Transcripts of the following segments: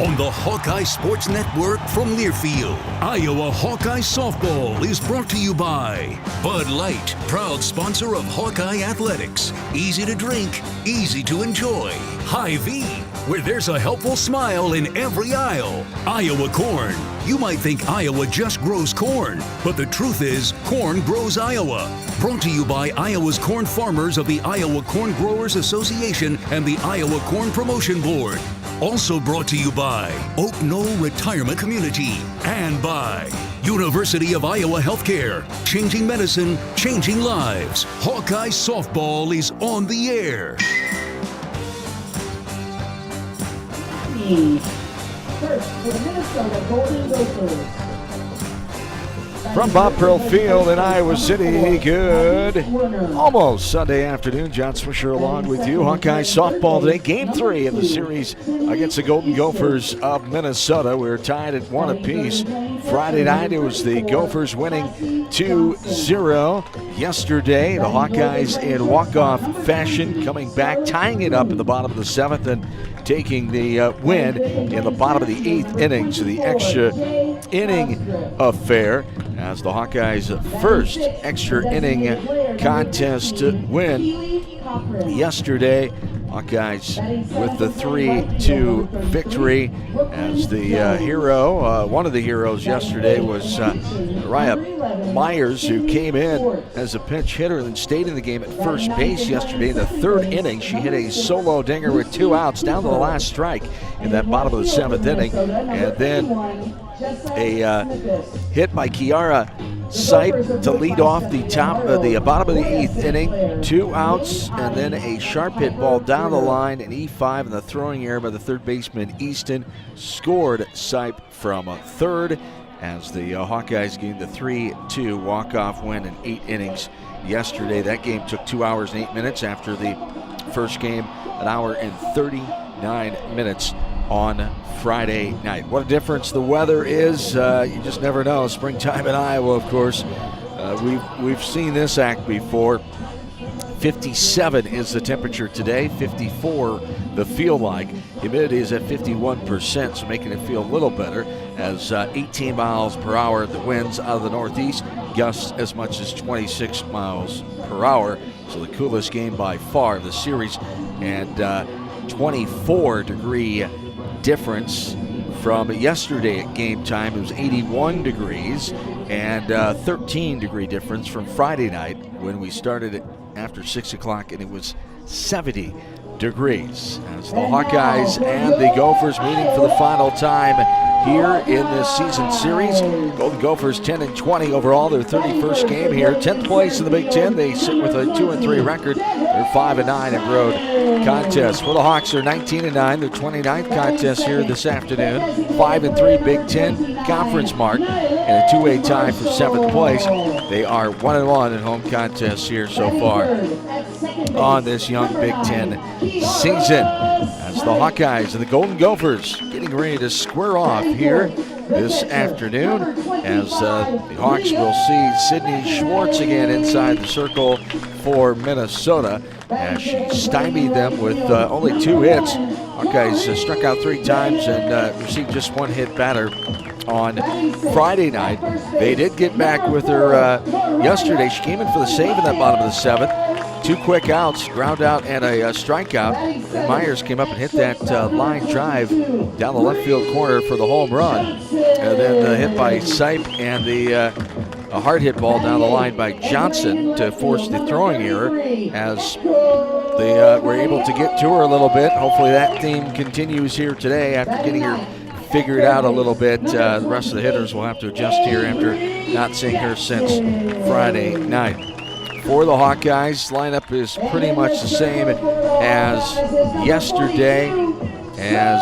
on the Hawkeye Sports Network from Learfield. Iowa Hawkeye Softball is brought to you by Bud Light, proud sponsor of Hawkeye Athletics. Easy to drink, easy to enjoy. Hy-Vee, where there's a helpful smile in every aisle. Iowa Corn. You might think Iowa just grows corn, but the truth is, corn grows Iowa. Brought to you by Iowa's corn farmers of the Iowa Corn Growers Association and the Iowa Corn Promotion Board. Also brought to you by Oak Knoll Retirement Community and by University of Iowa Healthcare. Changing medicine, changing lives. Hawkeye Softball is on the air. First for the Minnesota Golden Gophers. From Bob Pearl Field in Iowa City, good almost Sunday afternoon. John Swisher along with you. Hawkeye softball today, game 3 of the series against the Golden Gophers of Minnesota. We're tied at 1 apiece. Friday night, it was the Gophers winning 2-0. Yesterday, the Hawkeyes in walk-off fashion coming back, tying it up in the bottom of the 7th and taking the win in the bottom of the 8th inning. So the extra inning affair as the Hawkeyes' first extra inning contest win yesterday. Hawkeyes with the 3-2 victory as the hero, one of the heroes yesterday was Raya Myers, who came in as a pinch hitter and stayed in the game at first base yesterday. In the 3rd inning, she hit a solo dinger with 2 outs down to the last strike in that bottom of the 7th inning. And then a hit by Kiara Sipe to lead off the bottom of the 8th inning. 2 outs, and then a sharp hit ball down the line, an E5 in the throwing error by the third baseman Easton scored Sipe from third as the Hawkeyes gained the 3-2 walk-off win in 8 innings yesterday. That game took 2 hours and 8 minutes after the first game, 1 hour and 39 minutes on Friday night. What a difference the weather is. You just never know. Springtime in Iowa, of course. We've seen this act before. 57 is the temperature today, 54 the feel like. Humidity is at 51%, so making it feel a little better as 18 miles per hour the winds out of the northeast, gusts as much as 26 miles per hour. So the coolest game by far of the series, and 24-degree difference from yesterday at game time. It was 81 degrees, and 13-degree difference from Friday night when we started it after 6 o'clock, and it was 70 degrees. As the Hawkeyes and the Gophers meeting for the final time here in this season series. Golden Gophers 10-20 overall, their 31st game here. 10th place in the Big Ten. They sit with a 2-3 record. They're 5-9 in road contests. For the Hawks, they're 19-9. Their 29th contest here this afternoon. 5-3 Big Ten conference mark, and a 2-way tie for 7th place. They are 1-1 in home contests here so far on this young Big Ten season. As the Hawkeyes and the Golden Gophers getting ready to square off here this afternoon, as the Hawks will see Sydney Schwartz again inside the circle for Minnesota as she stymied them with only 2 hits. Hawkeyes struck out 3 times and received just 1 hit batter on Friday night. They did get back with her yesterday. She came in for the save in that bottom of the 7th. 2 quick outs, ground out and a strikeout. And Myers came up and hit that line drive down the left field corner for the home run. And then the hit by Sipe and a hard hit ball down the line by Johnson to force the throwing error as they were able to get to her a little bit. Hopefully that theme continues here today after getting her figured out a little bit. The rest of the hitters will have to adjust here after not seeing her since Friday night. For the Hawkeyes, lineup is pretty much the same as yesterday, as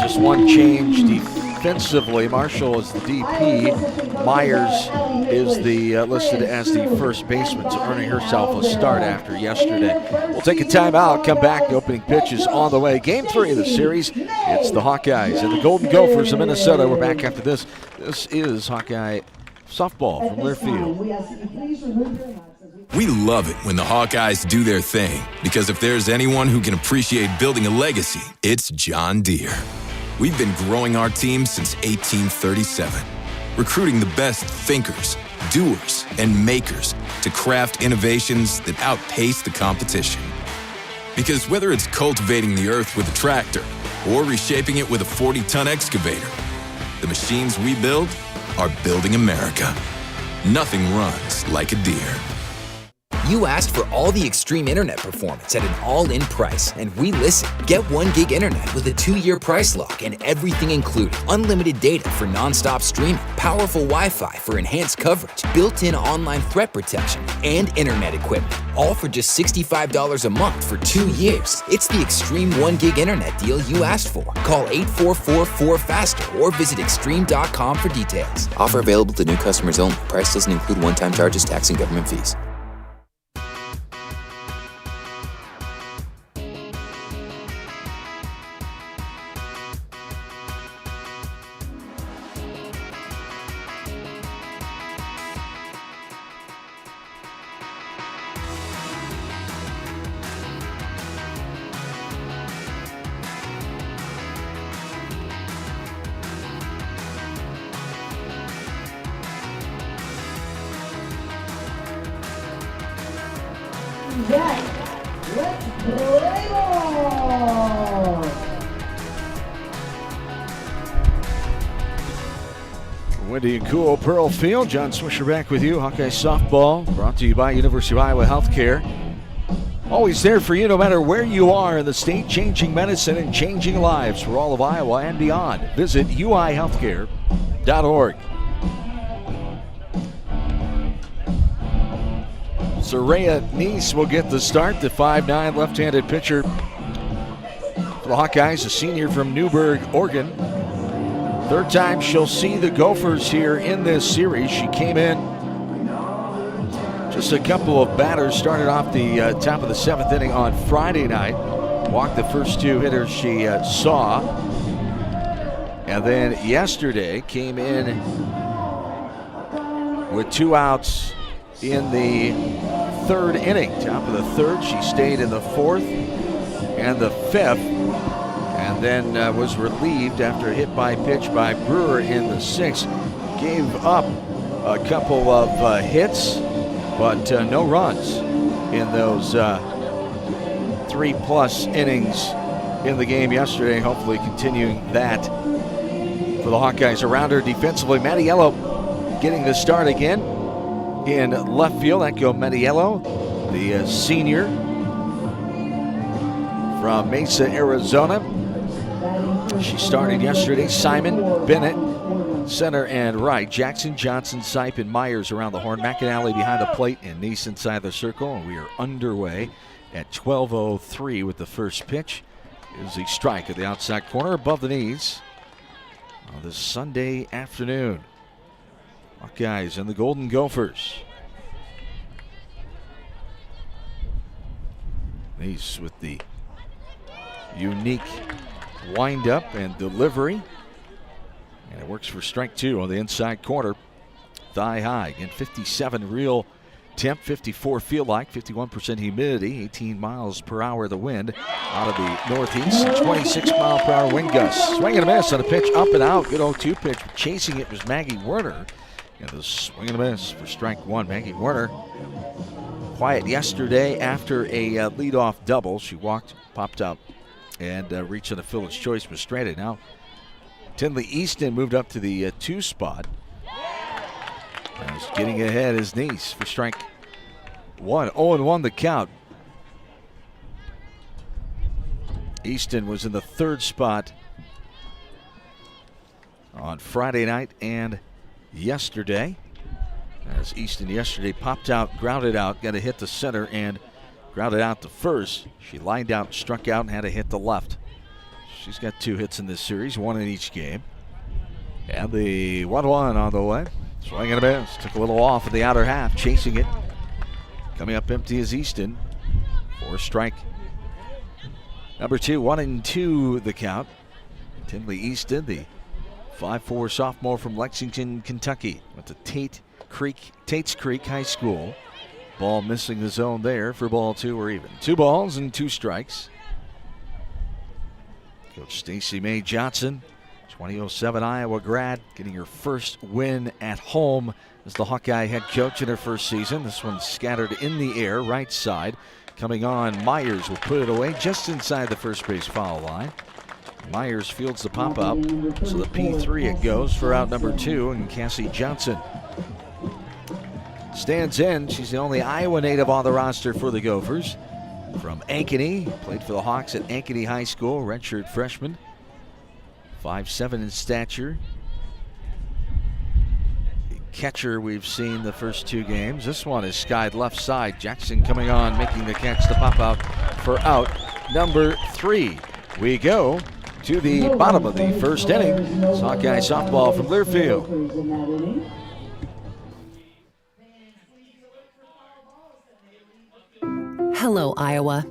just one change defensively. Marshall is the DP. Myers is the listed as the first baseman, so earning herself a start after yesterday. We'll take a timeout, come back. The opening pitch is on the way. Game 3 of the series. It's the Hawkeyes and the Golden Gophers of Minnesota. We're back after this. This is Hawkeye softball from Learfield. We love it when the Hawkeyes do their thing, because if there's anyone who can appreciate building a legacy, it's John Deere. We've been growing our team since 1837, recruiting the best thinkers, doers, and makers to craft innovations that outpace the competition. Because whether it's cultivating the earth with a tractor or reshaping it with a 40-ton excavator, the machines we build are building America. Nothing runs like a Deere. You asked for all the extreme internet performance at an all-in price, and we listened. Get 1 gig internet with a 2-year price lock and everything included. Unlimited data for non-stop streaming, powerful Wi-Fi for enhanced coverage, built-in online threat protection, and internet equipment. All for just $65 a month for 2 years. It's the extreme 1 gig internet deal you asked for. Call 844-4FASTER or visit extreme.com for details. Offer available to new customers only. Price doesn't include one-time charges, tax, and government fees. Jack, let's play ball! Windy and cool Pearl Field. John Swisher back with you. Hawkeye softball brought to you by University of Iowa Healthcare. Always there for you no matter where you are in the state, changing medicine and changing lives for all of Iowa and beyond. Visit uihealthcare.org. Soraya Neese will get the start, the 5'9" left-handed pitcher for the Hawkeyes, a senior from Newburgh, Oregon. Third time she'll see the Gophers here in this series. She came in just a couple of batters, started off the top of the 7th inning on Friday night. Walked the first 2 hitters she saw. And then yesterday came in with 2 outs in the 3rd inning. Top of the 3rd, she stayed in the 4th and the 5th, and then was relieved after a hit by pitch by Brewer in the 6th. Gave up a couple of hits, but no runs in those 3+ innings in the game yesterday. Hopefully continuing that for the Hawkeyes. Around her defensively, Mattiello getting the start again. In left field, Echo Mattiello, the senior from Mesa, Arizona. She started yesterday. Simon, Bennett, center and right. Jackson, Johnson, Sipe, and Myers around the horn. McAnally behind the plate and Neese inside the circle. And we are underway at 12:03 with the first pitch. Is the strike at the outside corner above the knees on this Sunday afternoon. Hawkeyes and the Golden Gophers. Neese with the unique wind-up and delivery. And it works for strike 2 on the inside corner. Thigh high. Again, 57 real temp, 54 feel like, 51% humidity, 18 miles per hour the wind out of the northeast, 26 mile per hour wind gusts. Swing and a miss on a pitch up and out. Good 0-2 pitch. Chasing it was Maggie Werner. And the swing and a miss for strike 1. Maggie Werner quiet yesterday after a leadoff double. She walked, popped up, and reached on the fielder's choice, was stranded. Now Tinley Easton moved up to the 2 spot. As getting ahead is Neese for strike 1. 0-1 the count. Easton was in the 3rd spot on Friday night and yesterday. As Easton yesterday popped out, grounded out, got a hit to center and grounded out to first. She lined out, struck out, and had a hit to left. She's got 2 hits in this series, 1 in each game. And the 1-1 on the way. Swing and a miss. Took a little off in the outer half, chasing it. Coming up empty is Easton for strike number 2. 1-2 the count. Tinley Easton, the 5'4" sophomore from Lexington, Kentucky. Went to Tates Creek High School. Ball missing the zone there for ball 2 or even. 2 balls and 2 strikes. Coach Stacy May Johnson, 2007 Iowa grad, getting her first win at home as the Hawkeye head coach in her first season. This one's scattered in the air, right side. Coming on, Myers will put it away just inside the first base foul line. Myers fields the pop-up, so the P3 it goes for out number 2, and Cassie Johnson stands in. She's the only Iowa native on the roster for the Gophers. From Ankeny, played for the Hawks at Ankeny High School, redshirt freshman. 5'7" in stature. The catcher we've seen the first 2 games. This one is skied left side. Jackson coming on, making the catch to pop out for out number 3. We go to the bottom of the first inning. It's Hawkeye softball from Learfield. Hello, Iowa.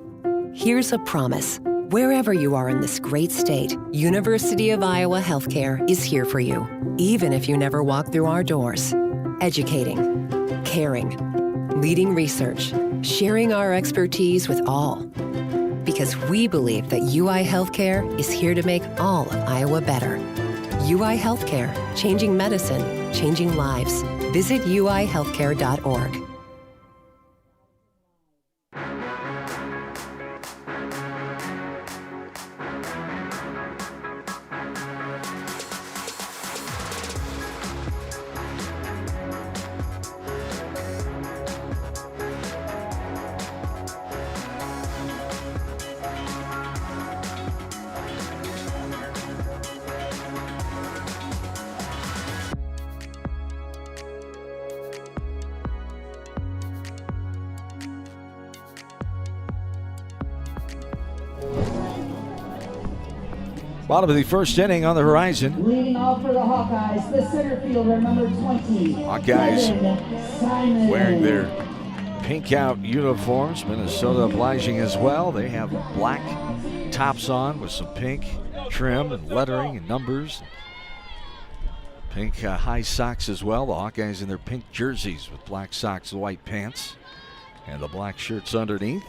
Here's a promise. Wherever you are in this great state, University of Iowa Healthcare is here for you, even if you never walk through our doors. Educating, caring, leading research, sharing our expertise with all. Because we believe that UI Healthcare is here to make all of Iowa better. UI Healthcare, changing medicine, changing lives. Visit uihealthcare.org. Bottom of the first inning on the horizon. Leading off for the Hawkeyes, the center fielder, number 20. Hawkeyes wearing their pink out uniforms. Minnesota obliging as well. They have black tops on with some pink trim and lettering and numbers. Pink high socks as well. The Hawkeyes in their pink jerseys with black socks and white pants and the black shirts underneath.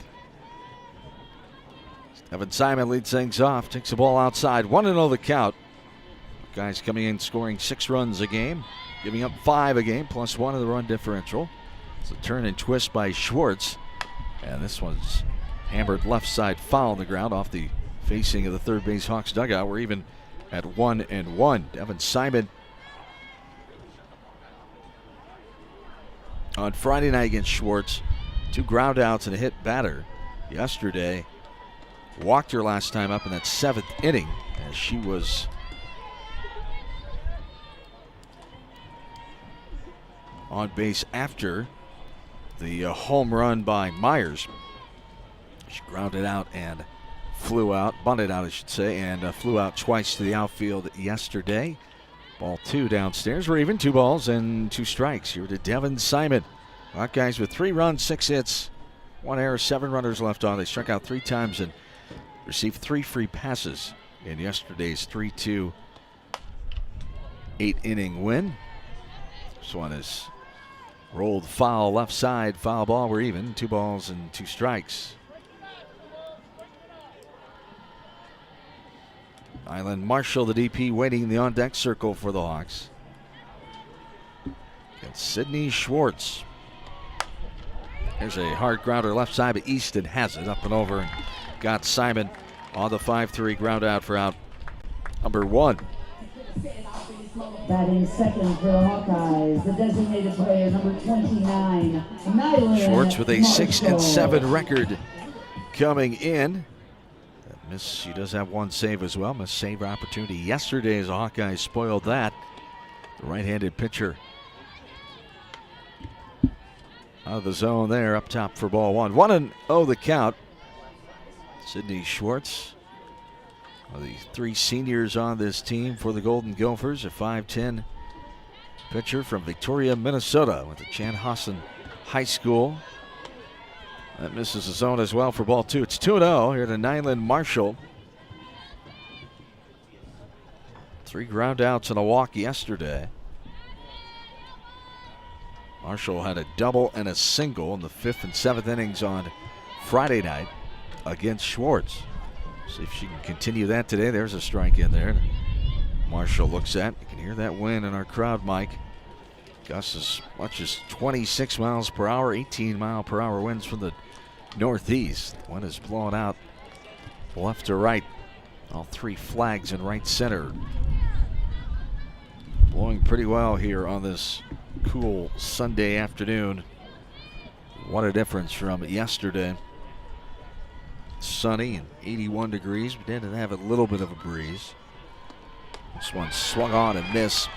Evan Simon leads things off, takes the ball outside. 1-0 the count. Guys coming in scoring 6 runs a game, giving up 5 a game, plus 1 of the run differential. It's a turn and twist by Schwartz. And this one's hammered left side foul on the ground off the facing of the third base Hawks dugout. We're even at 1-1. Evan Simon on Friday night against Schwartz. 2 ground outs and a hit batter yesterday. Walked her last time up in that 7th inning as she was on base after the home run by Myers. She grounded out and flew out, bunted out I should say, and flew out twice to the outfield yesterday. Ball 2 downstairs. We're even 2 balls and 2 strikes here to Devin Simon. Hawkeyes with 3 runs, 6 hits, 1 error, 7 runners left on. They struck out 3 times and received 3 free passes in yesterday's 3-2 8-inning win. This one is rolled foul left side, foul ball. We're even 2 balls and 2 strikes. Island Marshall, the DP, waiting in the on-deck circle for the Hawks. Got Sydney Schwartz. There's a hard grounder left side, but Easton has it up and over and got Simon on the 5-3 ground out for out number 1. Batting second for the Hawkeyes, the designated player, number 29, Nyland Schwartz with a Marshall. 6-7 record coming in. She does have 1 save as well. Missed save opportunity yesterday as the Hawkeyes spoiled that. The right-handed pitcher out of the zone there, up top for ball 1. 1-0 the count. Sydney Schwartz, one of the 3 seniors on this team for the Golden Gophers, a 5'10" pitcher from Victoria, Minnesota, went to Chanhassen High School. That misses the zone as well for ball 2. It's 2-0 here to Nyland Marshall. 3 ground outs and a walk yesterday. Marshall had a double and a single in the 5th and 7th innings on Friday night against Schwartz. See if she can continue that today. There's a strike in there. Marshall looks at. You can hear that wind in our crowd, Mike. Gusts as much as 26 miles per hour, 18 mile per hour winds from the northeast. The wind is blowing out left to right. All 3 flags in right center. Blowing pretty well here on this cool Sunday afternoon. What a difference from yesterday. Sunny and 81 degrees. We did have a little bit of a breeze. This one swung on and missed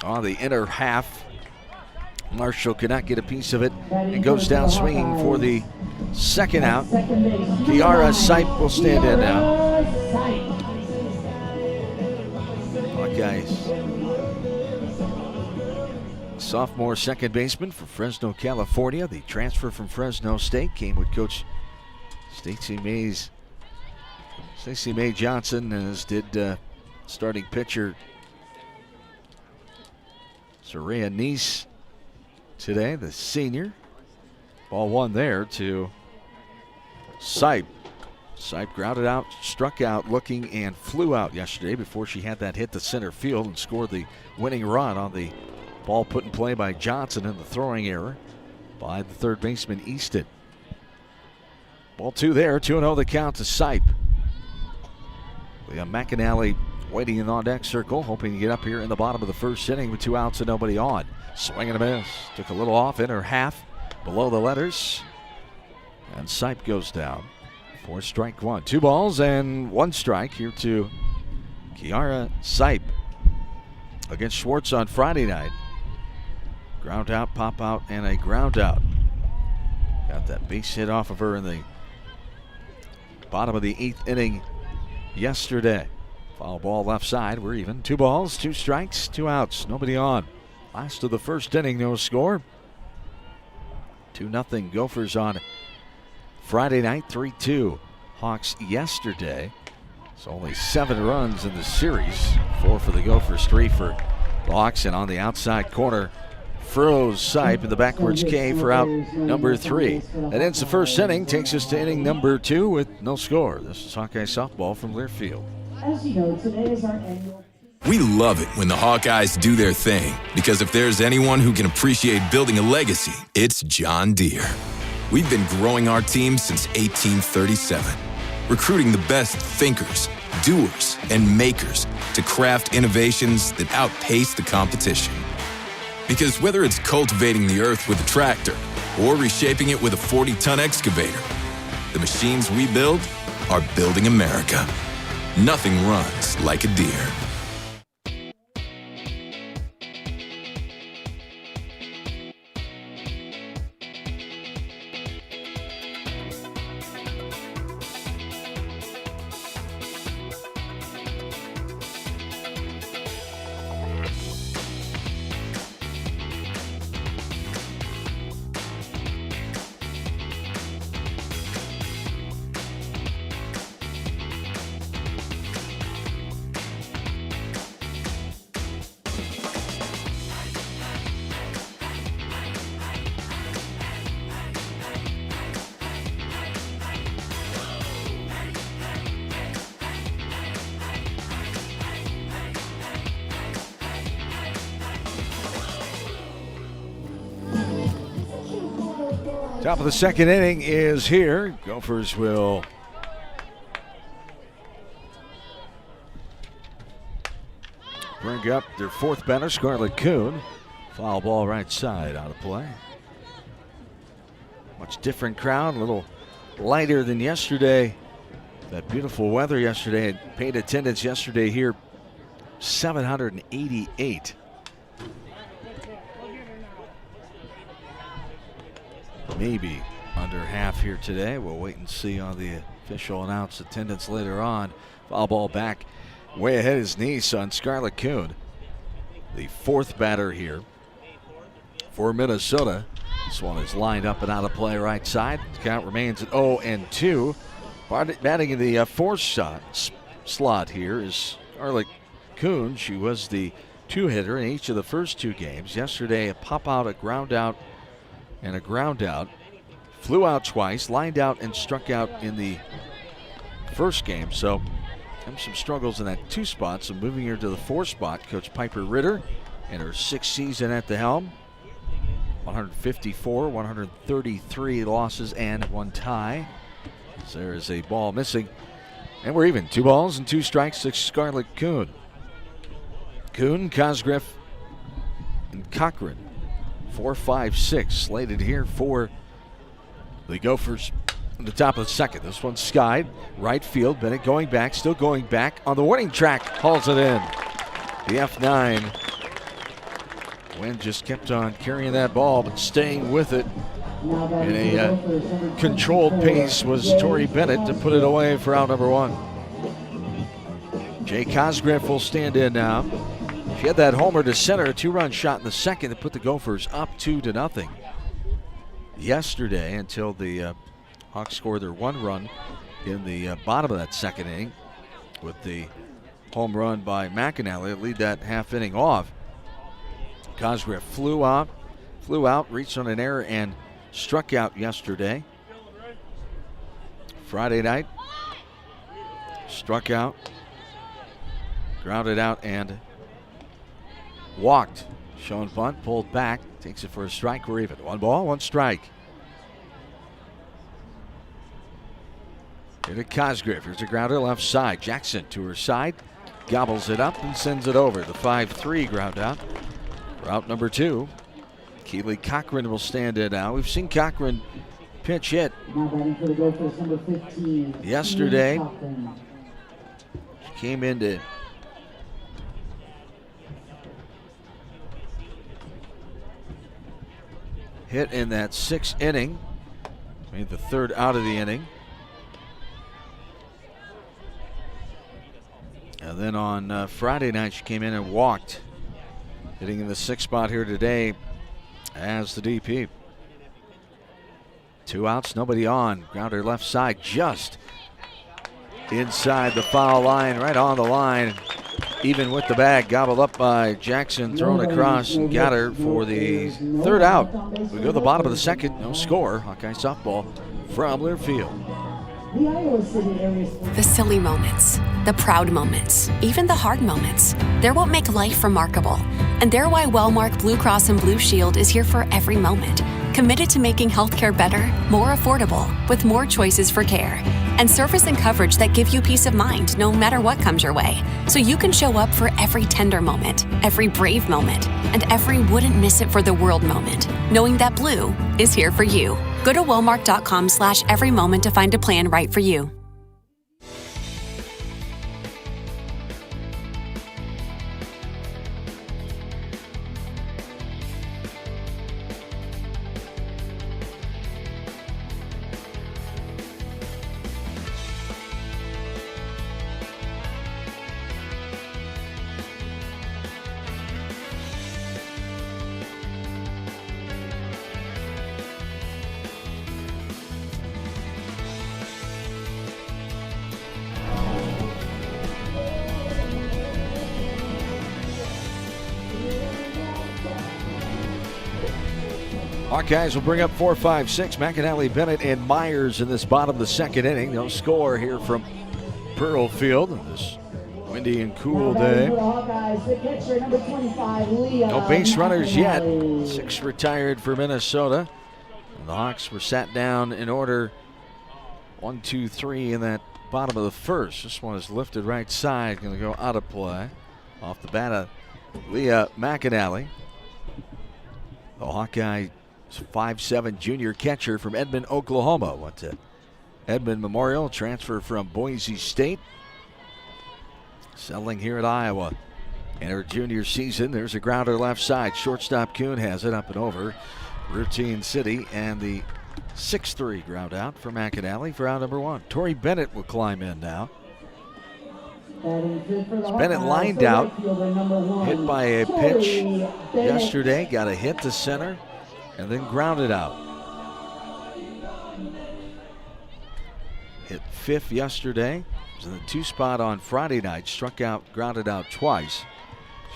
on the inner half. Marshall could not get a piece of it and goes down swinging for the second out. Kiara Sipe will stand in now. Hawkeyes. Sophomore second baseman for Fresno, California. The transfer from Fresno State came with Coach Stacey May Johnson, as did starting pitcher Soraya Neese today, the senior. Ball one there to Sipe. Sipe grounded out, struck out looking, and flew out yesterday before she had that hit to center field and scored the winning run on the ball put in play by Johnson and the throwing error by the third baseman Easton. Ball 2 there, 2-0 the count to Sipe. We have McAnally waiting in the on-deck circle, hoping to get up here in the bottom of the first inning with 2 outs and nobody on. Swing and a miss. Took a little off in her half, below the letters. And Sipe goes down for strike 1. 2 balls and 1 strike here to Kiara Sipe against Schwartz on Friday night. Ground out, pop out, and a ground out. Got that base hit off of her in the bottom of the 8th inning yesterday. Foul ball left side. We're even. 2 balls, 2 strikes, 2 outs. Nobody on. Last of the first inning, no score. 2-0 Gophers on Friday night. 3-2 Hawks yesterday. It's only 7 runs in the series. 4 for the Gophers, 3 for the Hawks. And on the outside corner, froze Sipe in the backwards K for out number 3. That ends the first inning, takes us to inning number 2 with no score. This is Hawkeye softball from Learfield. As you know, today is our annual. We love it when the Hawkeyes do their thing, because if there's anyone who can appreciate building a legacy, it's John Deere. We've been growing our team since 1837, recruiting the best thinkers, doers, and makers to craft innovations that outpace the competition. Because whether it's cultivating the earth with a tractor or reshaping it with a 40-ton excavator, the machines we build are building America. Nothing runs like a Deere. Top of the second inning is here. Gophers will bring up their 4th batter, Scarlett Kuhn. Foul ball right side, out of play. Much different crowd, a little lighter than yesterday. That beautiful weather yesterday. I paid attendance yesterday here, 788. Maybe under half here today. We'll wait and see on the official announced attendance later on. Foul ball back way ahead his knees on Scarlett Kuhn, the 4th batter here for Minnesota. This one is lined up and out of play right side. The count remains at 0-2. Batting in the 4th slot here is Scarlett Kuhn. She was the two-hitter in each of the first two games. Yesterday, a pop-out, a ground-out, and a ground-out. Flew out twice, lined out, and struck out in the first game. So, having some struggles in that 2 spot. So, moving here to the 4 spot, Coach Piper Ritter in her 6th season at the helm. 154, 133 losses, and 1 tie. So there is a ball missing. And we're even. 2 balls and 2 strikes to Scarlett Kuhn. Kuhn, Cosgriff, and Cochran. 4, 5, 6 slated here for the Gophers at the top of the second. This one's skied. Right field. Bennett going back. Still going back on the warning track. Hauls it in. The F9. Wind just kept on carrying that ball, but staying with it in a controlled pace was Tori Bennett to put it away for out number 1. Jay Cosgriff will stand in now. She had that homer to center, a 2-run shot in the second to put the Gophers up 2-0 yesterday until the Hawks scored their 1 run in the bottom of that second inning with the home run by McAnally to lead that half inning off. Cosgriff flew out, reached on an error, and struck out yesterday. Friday night, struck out, grounded out, and walked. Shown bunt, pulled back, takes it for a strike. We're even. 1 ball, 1 strike. Here to Cosgriff. Here's a grounder left side. Jackson to her side, gobbles it up and sends it over. The 5-3 ground out. Route number 2. Keely Cochran will stand in now. We've seen Cochran pinch hit yesterday. She came in to hit in that 6th inning. Made the 3rd out of the inning. And then on Friday night, she came in and walked. Hitting in the 6th spot here today as the DP. 2 outs, nobody on. Grounder left side, just inside the foul line, right on the line. Even with the bag, gobbled up by Jackson, thrown across, and got her for the 3rd out. We go to the bottom of the second, no score. Hawkeye softball from Learfield. The silly moments, the proud moments, even the hard moments. They're what make life remarkable. And they're why Wellmark Blue Cross and Blue Shield is here for every moment. Committed to making healthcare better, more affordable, with more choices for care. And service and coverage that give you peace of mind no matter what comes your way. So you can show up for every tender moment, every brave moment, and every wouldn't miss it for the world moment, knowing that Blue is here for you. Go to Wellmark.com/every moment to find a plan right for you. Hawkeyes will bring up 4, 5, 6. McAnally, Bennett, and Myers in this bottom of the second inning. No score here from Pearl Field on this windy and cool day. No base runners yet. 6 retired for Minnesota. And the Hawks were sat down in order 1, 2, 3 in that bottom of the first. This one is lifted right side, going to go out of play. Off the bat of Leah McAnally. The Hawkeye 5'7" junior catcher from Edmond, Oklahoma. Went to Edmond Memorial, transfer from Boise State. Settling here at Iowa in her junior season. There's a grounder left side. Shortstop Kuhn has it up and over. Routine City, and the 6-3 ground out for McAnally for out number 1. Tori Bennett will climb in now. Bennett lined out, hit by a pitch yesterday, got a hit to center, and then grounded out. Hit 5th yesterday. Was in the 2 spot on Friday night. Struck out, grounded out twice.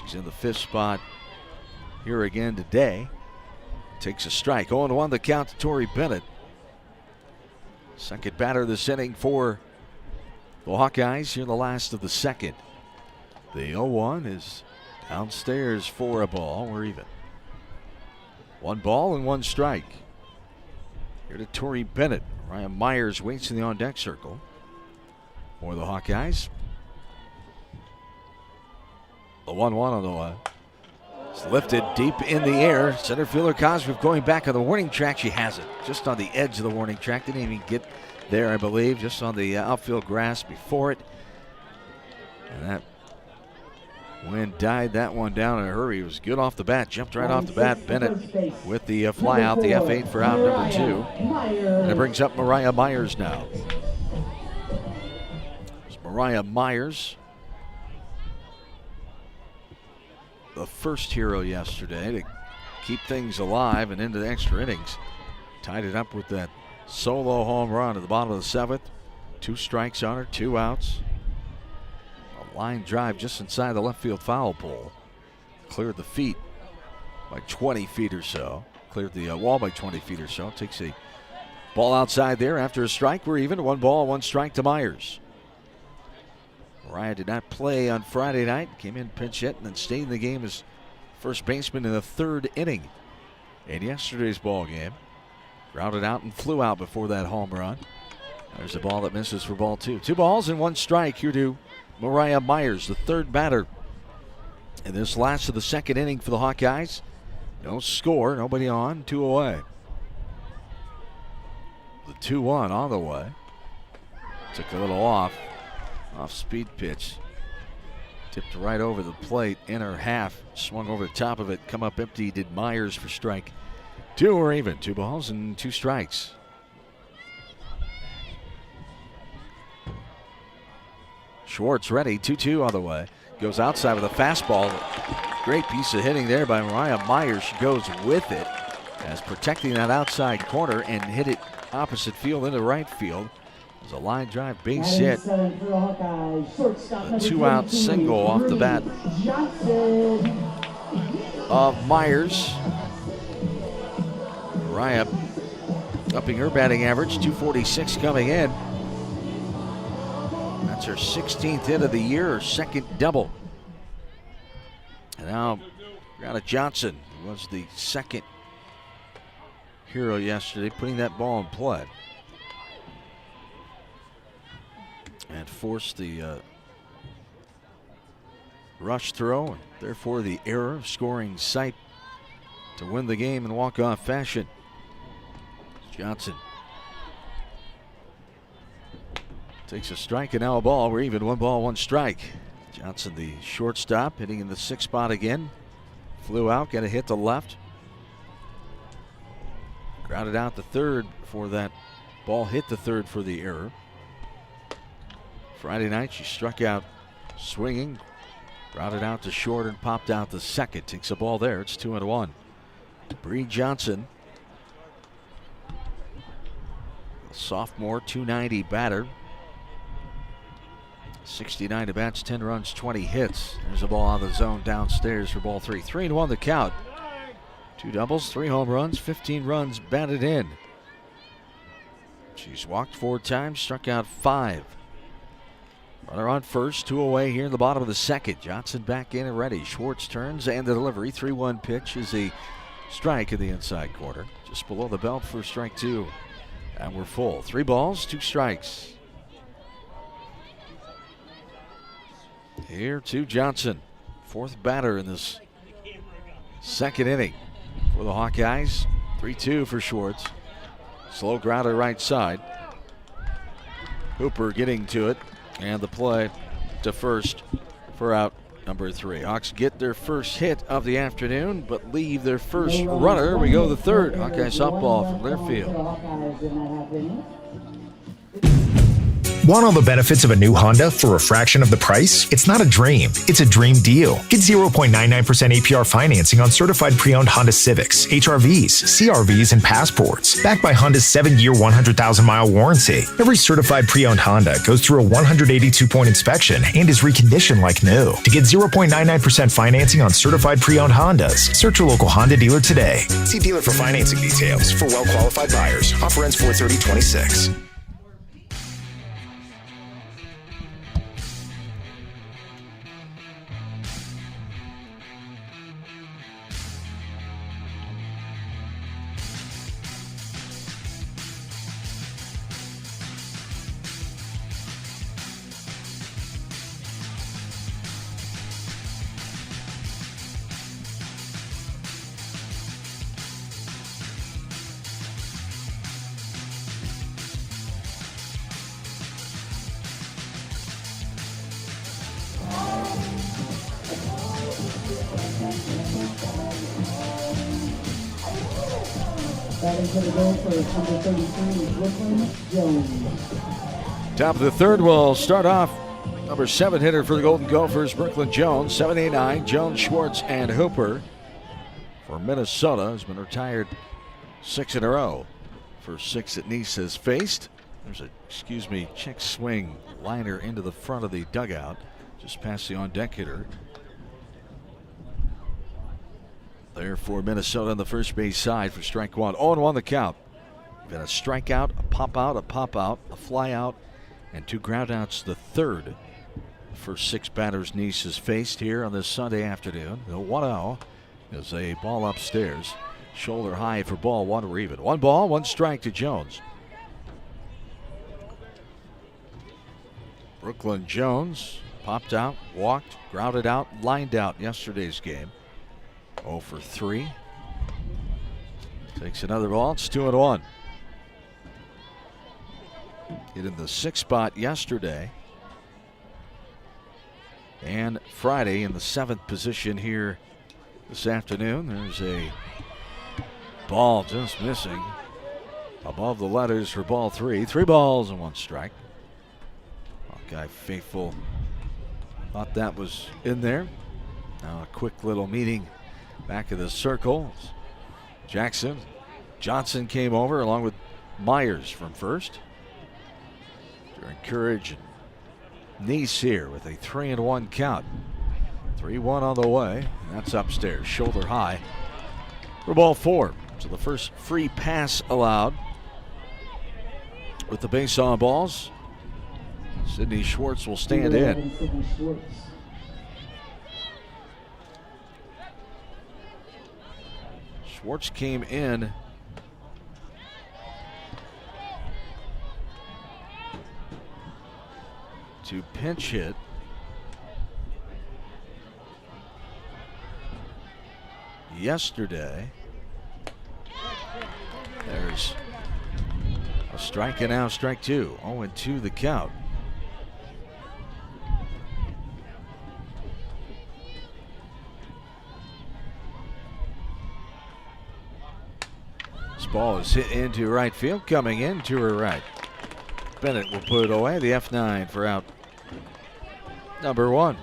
She's in the 5th spot here again today. Takes a strike. 0-1 the count to Tori Bennett. Second batter this inning for the Hawkeyes here in the last of the second. The 0-1 is downstairs for a ball. We're even. 1 ball and 1 strike. Here to Tori Bennett. Ryan Myers waits in the on-deck circle for the Hawkeyes. The 1-1 on the way. It's lifted deep in the air. Center fielder Cosgrove going back on the warning track. She has it just on the edge of the warning track. Didn't even get there, I believe, just on the outfield grass before it. And that wind died that one down in a hurry. It was good off the bat. Jumped right off the bat. Bennett with the fly out, the F8 for out number 2. And it brings up Mariah Myers now. It's Mariah Myers, the first hero yesterday to keep things alive and into the extra innings. Tied it up with that solo home run at the bottom of the 7th. 2 strikes on her, 2 outs. A line drive just inside the left field foul pole. Cleared the feet by 20 feet or so. Cleared the wall by 20 feet or so. Takes a ball outside there after a strike. We're even. 1 ball, 1 strike to Myers. Mariah did not play on Friday night. Came in pinch hit and then stayed in the game as first baseman in the 3rd inning in yesterday's ball game. Grounded out and flew out before that home run. There's a ball that misses for ball 2. 2 balls and 1 strike here to Mariah Myers, the 3rd batter in this last of the 2nd inning for the Hawkeyes. No score, nobody on, 2 away. The 2-1 on the way. Took a little off speed pitch. Tipped right over the plate in her half. Swung over the top of it. Come up empty. Did Myers for strike 2 or even. 2 balls and 2 strikes. Schwartz ready. 2-2 on the way. Goes outside with a fastball. Great piece of hitting there by Mariah Myers. She goes with it as protecting that outside corner and hit it opposite field into right field. There's a line drive base hit. A 2-out single off the bat of Myers. Mariah upping her batting average, 246 coming in. That's her 16th hit of the year, her 2nd double. And now Brianna Johnson, who was the 2nd hero yesterday, putting that ball in play. And forced the rush throw, and therefore the error of scoring Sipe to win the game in walk-off fashion. Johnson takes a strike and now a ball. We're even. 1 ball, 1 strike. Johnson, the shortstop, hitting in the 6th spot again. Flew out, got a hit to left. Grounded out the 3rd for that ball. Hit the 3rd for the error. Friday night, she struck out swinging, grounded out to short and popped out the 2nd. Takes a ball there. It's 2-1. Bree Johnson, a sophomore, 290 batter. 69 at bats, 10 runs, 20 hits. There's a ball on the zone downstairs for ball 3. 3-1 the count. 2 doubles, 3 home runs, 15 runs batted in. She's walked 4 times, struck out 5. Runner on first, 2 away here in the bottom of the 2nd. Johnson back in and ready. Schwartz turns and the delivery. 3-1 pitch is a strike in the inside corner. Just below the belt for strike 2. And we're full. 3 balls, 2 strikes. Here to Johnson. 4th batter in this 2nd inning for the Hawkeyes. 3-2 for Schwartz. Slow grounder right side. Hooper getting to it. And the play to first for out number 3. Hawks get their first hit of the afternoon, but leave their first runner. We go the 3rd. Hawkeye softball from Learfield. Want all the benefits of a new Honda for a fraction of the price? It's not a dream. It's a dream deal. Get 0.99% APR financing on certified pre-owned Honda Civics, HRVs, CRVs, and Passports. Backed by Honda's 7-year, 100,000-mile warranty. Every certified pre-owned Honda goes through a 182-point inspection and is reconditioned like new. To get 0.99% financing on certified pre-owned Hondas, search your local Honda dealer today. See dealer for financing details. For well-qualified buyers. Offer ends 4/30/26. Top of the third will start off number 7 hitter for the Golden Gophers, Brooklyn Jones. 7, 8, 9, Jones, Schwartz, and Hooper for Minnesota. Has been retired 6 in a row. First 6 that Nice has faced. There's a, check swing liner into the front of the dugout, just past the on-deck hitter. There for Minnesota on the first base side for strike one. 0-1 the count. Got a strikeout, a pop out, a fly out, and 2 groundouts the third. First 6 batters Nice has faced here on this Sunday afternoon. The 1-0 is a ball upstairs. Shoulder high for ball 1, we're even. 1 ball, 1 strike to Jones. Brooklyn Jones popped out, walked, grounded out, lined out yesterday's game. 0 for 3. Takes another ball. It's 2-1. Hit in the 6th spot yesterday. And Friday in the 7th position here this afternoon. There's a ball just missing above the letters for ball 3. 3 balls and 1 strike. Hawkeye faithful thought that was in there. Now a quick little meeting back of the circle. Johnson came over along with Myers from first to encourage Nice here with a 3-1 count. 3-1 on the way. That's upstairs, shoulder high for ball 4. So the first free pass allowed with the base on balls. Sidney Schwartz will stand in. Schwartz came in to pinch hit yesterday. There's a strike and now strike 2. 0-2 the count. Ball is hit into right field, coming in to her right. Bennett will put it away. The F9 for out number 1.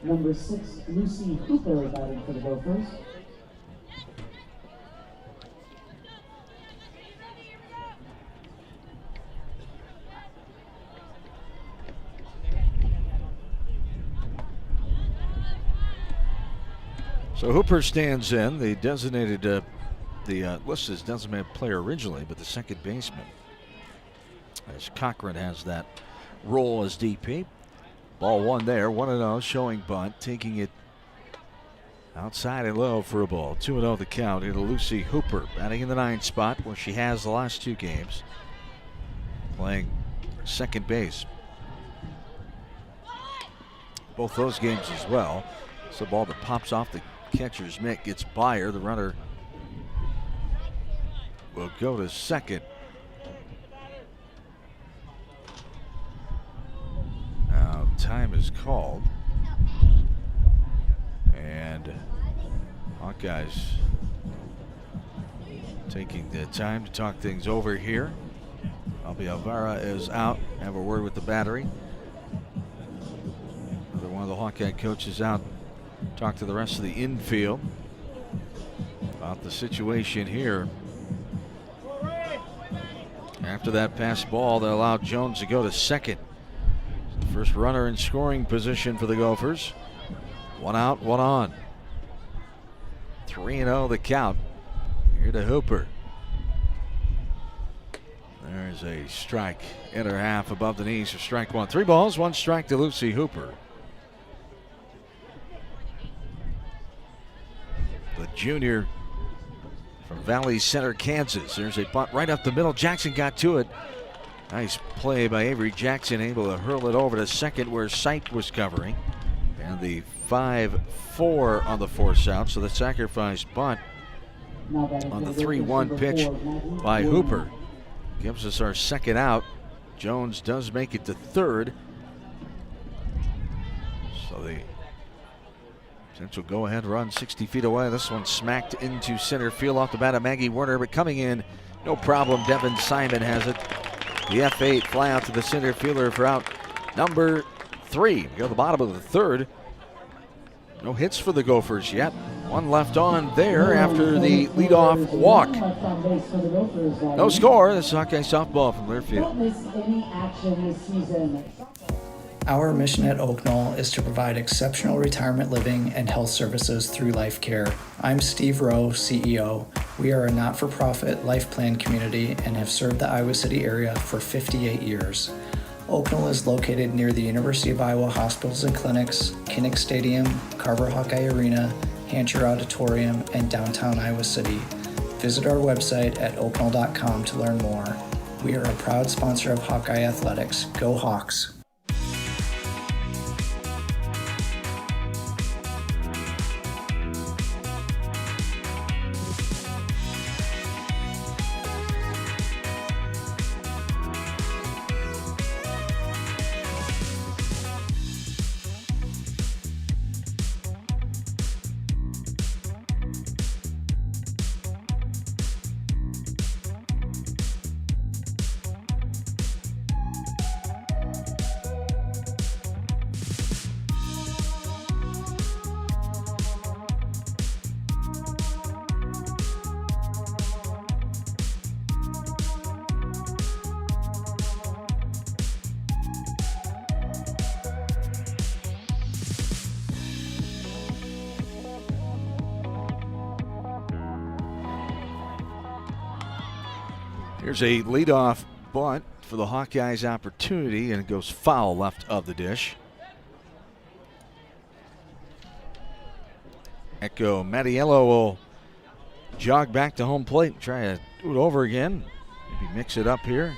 Number 6, Lucy Hooper batting for the Gophers. So Hooper stands in, the designated, listed as designated player originally, but the second baseman. As Cochran has that role as DP. Ball 1 there, 1-0, showing bunt, taking it outside and low for a ball. 2-0 the count into Lucy Hooper, batting in the 9th spot where she has the last 2 games, playing second base. Both those games as well. It's a ball that pops off the catcher's mitt, gets by her. The runner will go to second. Now time is called, and Hawkeyes taking the time to talk things over here. Alvara is out. Have a word with the battery. Another one of the Hawkeye coaches out. Talk to the rest of the infield about the situation here. After that pass ball, they allowed Jones to go to second. First runner in scoring position for the Gophers. One out, one on. 3-0 the count. Here to Hooper. There's a strike. Inner half above the knees for strike one. 3 balls, 1 strike to Lucy Hooper. The junior from Valley Center, Kansas. There's a bunt right up the middle. Jackson got to it. Nice play by Avery Jackson, able to hurl it over to second where Sight was covering. And the 5-4 on the force out. So the sacrifice bunt on the 3-1 pitch by Hooper gives us our second out. Jones does make it to third. So the potential go-ahead run 60 feet away. This one smacked into center field off the bat of Maggie Werner, but coming in, no problem. Devin Simon has it. The F8 fly out to the center fielder for out number 3. We go to the bottom of the third. No hits for the Gophers yet. One left on there after the leadoff walk. No score. This is Hawkeye softball from Learfield. Our mission at Oak Knoll is to provide exceptional retirement living and health services through life care. I'm Steve Rowe, CEO. We are a not-for-profit life plan community and have served the Iowa City area for 58 years. Oak Knoll is located near the University of Iowa hospitals and clinics, Kinnick Stadium, Carver Hawkeye Arena, Hancher Auditorium, and downtown Iowa City. Visit our website at oakknoll.com to learn more. We are a proud sponsor of Hawkeye Athletics. Go Hawks! Here's a leadoff bunt for the Hawkeyes opportunity, and it goes foul left of the dish. Echo Mattiello will jog back to home plate and try to do it over again. Maybe mix it up here.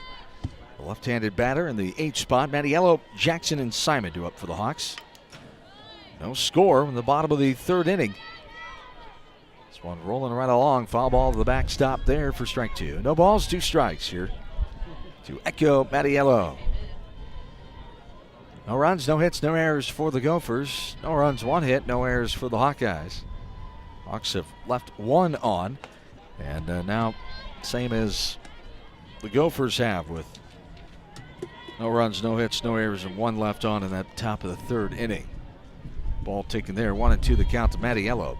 The left-handed batter in the 8th spot. Mattiello, Jackson, and Simon do up for the Hawks. No score in the bottom of the 3rd inning. One rolling right along. Foul ball to the backstop there for strike 2. No balls, 2 strikes here to Echo Mattiello. No runs, no hits, no errors for the Gophers. No runs, 1 hit, no errors for the Hawkeyes. Hawks have left 1 on, and now same as the Gophers have, with no runs, no hits, no errors, and 1 left on in that top of the 3rd inning. Ball taken there, 1-2 the count to Mattiello.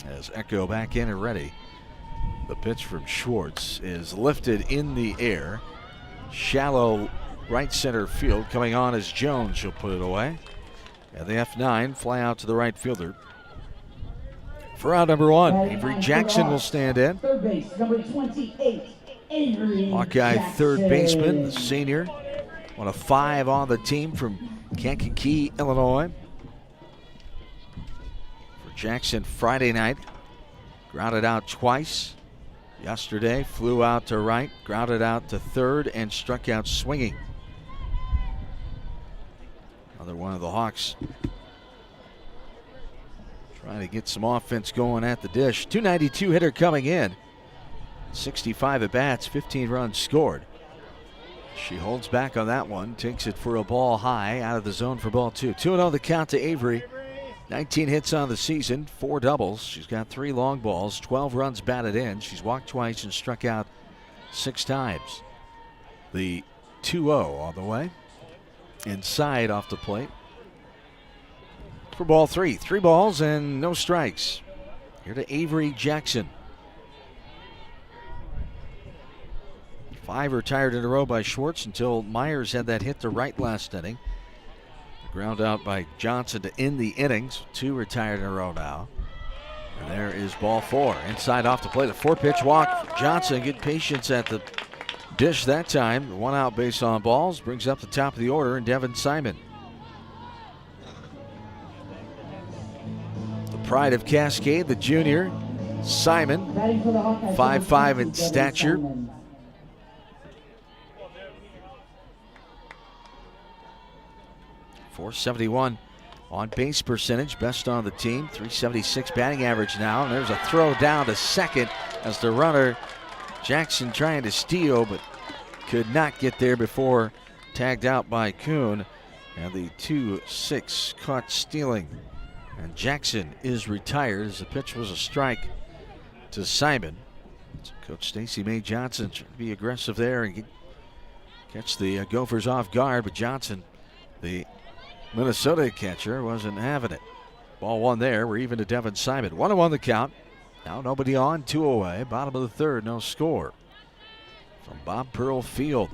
As Echo back in and ready. The pitch from Schwartz is lifted in the air. Shallow right center field. Coming on as Jones. She'll put it away. And the F9 fly out to the right fielder. For out number 1, Avery Jackson will stand in. Third base, number 28, Avery Hawkeye Jackson. third baseman, the senior. One of 5 on the team from Kankakee, Illinois. Jackson Friday night grounded out twice. Yesterday flew out to right, grounded out to third, and struck out swinging. Another one of the Hawks trying to get some offense going at the dish. 292 hitter coming in. 65 at bats, 15 runs scored. She holds back on that one, takes it for a ball high, out of the zone for ball 2. 2-0 the count to Avery. 19 hits on the season, 4 doubles. She's got 3 long balls, 12 runs batted in. She's walked twice and struck out 6 times. The 2-0 on the way. Inside off the plate. For ball 3. 3 balls and no strikes. Here to Avery Jackson. 5 retired in a row by Schwartz until Myers had that hit to right last inning. Ground out by Johnson to end the innings. 2 retired in a row now. And there is ball 4. Inside off the plate. A 4-pitch walk for Johnson. Good patience at the dish that time. 1 out base on balls. Brings up the top of the order and Devin Simon. The pride of Cascade, the junior. Simon, 5'5" in stature. .471 on base percentage, best on the team. .376 batting average now. And there's a throw down to second as the runner, Jackson, trying to steal, but could not get there before tagged out by Kuhn. And the 2-6 caught stealing. And Jackson is retired as the pitch was a strike to Simon. So Coach Stacy May Johnson trying to be aggressive there and catch the Gophers off guard, but Johnson, the Minnesota catcher, wasn't having it. Ball 1 there. We're even to Devin Simon. 1-1 the count. Now nobody on, 2 away. Bottom of the third, no score. From Bob Pearl Field.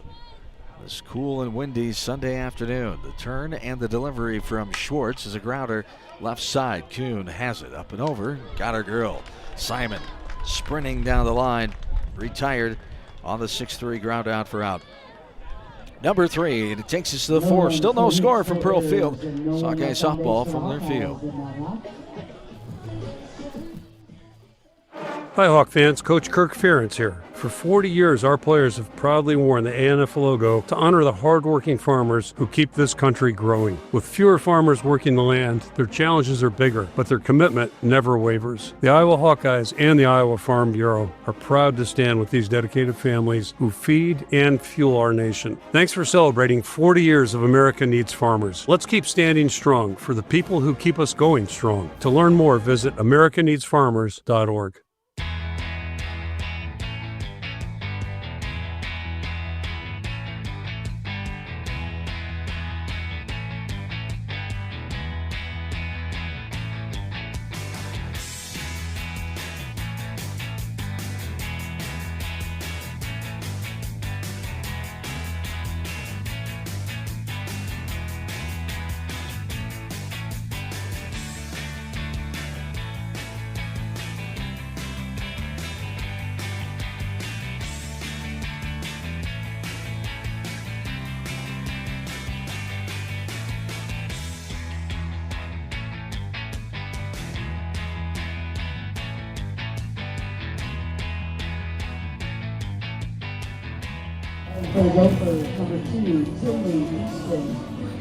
This cool and windy Sunday afternoon. The turn and the delivery from Schwartz is a grounder left side. Kuhn has it up and over. Got her girl. Simon sprinting down the line. Retired on the 6-3 ground out for out. Number 3, and it takes us to the 4th. Still no score from Pearl Field. Hawkeye softball from their field. Hi, Hawk fans. Coach Kirk Ferentz here. For 40 years, our players have proudly worn the ANF logo to honor the hardworking farmers who keep this country growing. With fewer farmers working the land, their challenges are bigger, but their commitment never wavers. The Iowa Hawkeyes and the Iowa Farm Bureau are proud to stand with these dedicated families who feed and fuel our nation. Thanks for celebrating 40 years of America Needs Farmers. Let's keep standing strong for the people who keep us going strong. To learn more, visit americaneedsfarmers.org.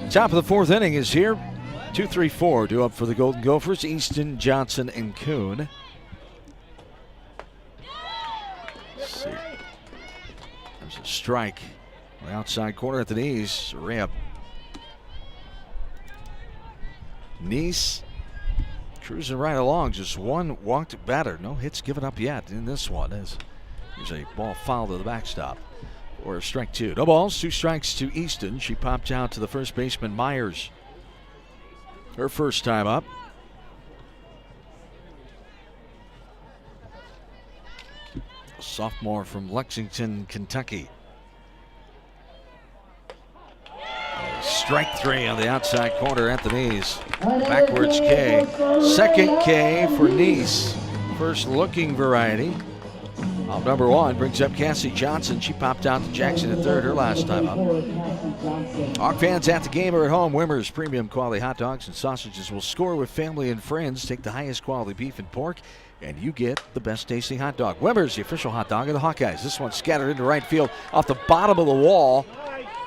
Top of the 4th inning is here. 2-3-4 due up for the Golden Gophers. Easton, Johnson, and Kuhn. Let's see. There's a strike on the outside corner at the knees. Ramp. Neese cruising right along. Just 1 walked batter. No hits given up yet in this one. As there's a ball foul to the backstop. Or strike 2. No balls, 2 strikes to Easton. She popped out to the first baseman, Myers. Her first time up. A sophomore from Lexington, Kentucky. Strike 3 on the outside corner at the knees. Backwards K. Second K for Neese. First looking variety. Number 1 brings up Cassie Johnson. She popped out to Jackson at third her last time up. Hawk fans at the game or at home. Wimmer's premium quality hot dogs and sausages will score with family and friends. Take the highest quality beef and pork, and you get the best tasting hot dog. Wimmer's, the official hot dog of the Hawkeyes. This one scattered into right field off the bottom of the wall.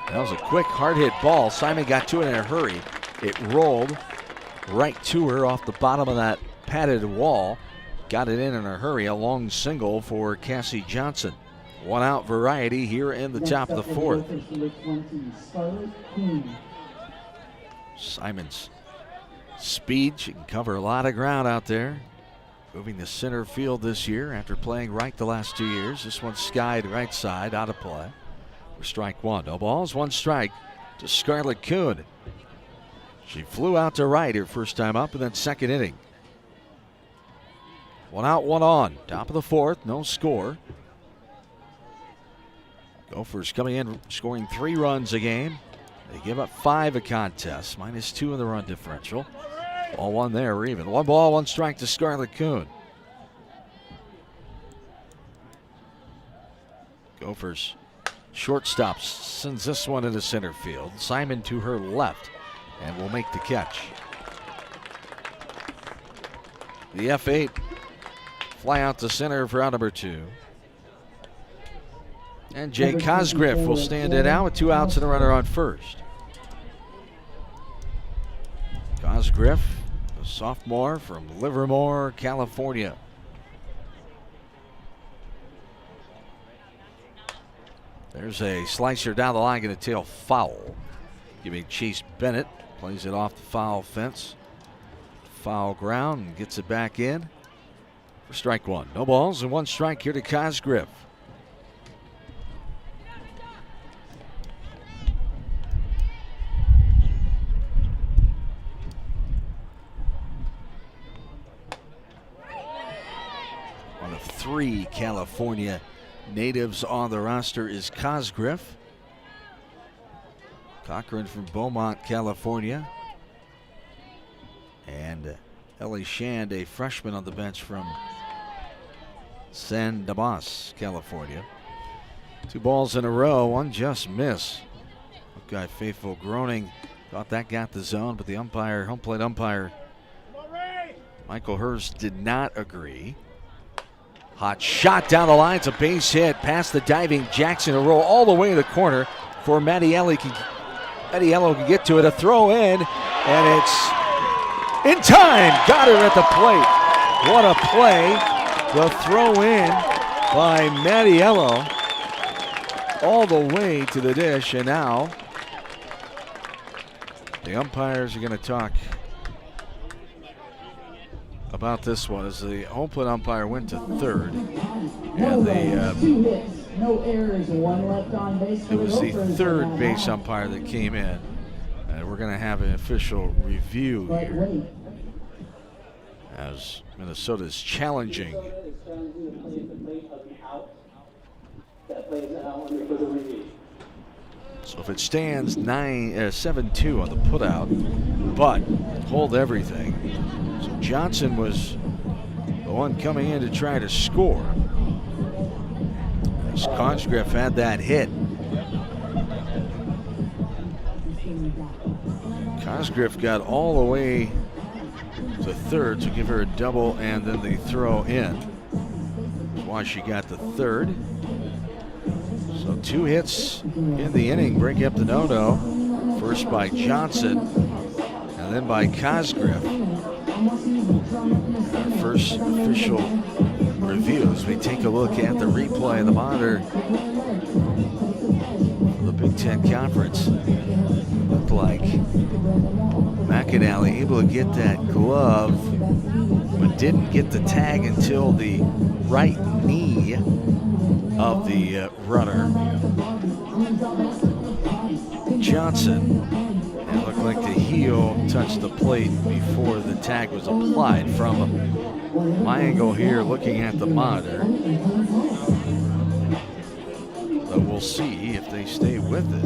That was a quick, hard-hit ball. Simon got to it in a hurry. It rolled right to her off the bottom of that padded wall. Got it in a hurry. A long single for Cassie Johnson. 1 out variety here in the top of the 4th. Simon's speed. She can cover a lot of ground out there. Moving to center field this year after playing right the last 2 years. This one skied right side, out of play. for strike one. No balls, one strike to Scarlett Kuhn. She flew out to right her first time up in that second inning. 1 out, 1 on. Top of the fourth, no score. Gophers coming in, scoring 3 runs a game. They give up 5 a contest, -2 in the run differential. Ball one there, we're even. 1 ball, 1 strike to Scarlett Kuhn. Gophers shortstop sends this one into center field. Simon to her left and will make the catch. The F8 fly out to center for out number 2. And Jay Cosgriff will stand it out with 2 outs and a runner on first. Cosgriff, a sophomore from Livermore, California. There's a slicer down the line, going to tail foul. Giving Chase Bennett, plays it off the foul fence. Foul ground and gets it back in for strike one. No balls and 1 strike here to Cosgriff. One of 3 California natives on the roster is Cosgriff. Cochran from Beaumont, California. And Ellie Shand, a freshman on the bench from San Dimas, California. 2 balls in a row, 1 just miss. Hawkeye faithful groaning. Thought that got the zone, but the umpire, home plate umpire, Michael Hurst, did not agree. Hot shot down the line. It's a base hit past the diving Jackson. A roll all the way to the corner for Mattiello. Mattiello can get to it. A throw in, and it's in time. Got her at the plate. What a play. The throw in by Mattiello all the way to the dish. And now the umpires are going to talk about this one as the home plate umpire went to third. And it was the third base umpire that came in. And we're going to have an official review here as Minnesota's challenging. So if it stands 7-2 on the putout, but hold everything. So Johnson was the one coming in to try to score. As Cosgriff had that hit. Cosgriff got all the way to third to give her a double and then the throw in. That's why she got the third. So 2 hits in the inning break up the no-no. First by Johnson and then by Cosgriff. Our first official review as we take a look at the replay of the monitor for the Big Ten Conference. Looked like McAnally able to get that glove, but didn't get the tag until the right knee of the runner. Johnson. It looked like the heel touched the plate before the tag was applied. From my angle here, looking at the monitor. But we'll see if they stay with it.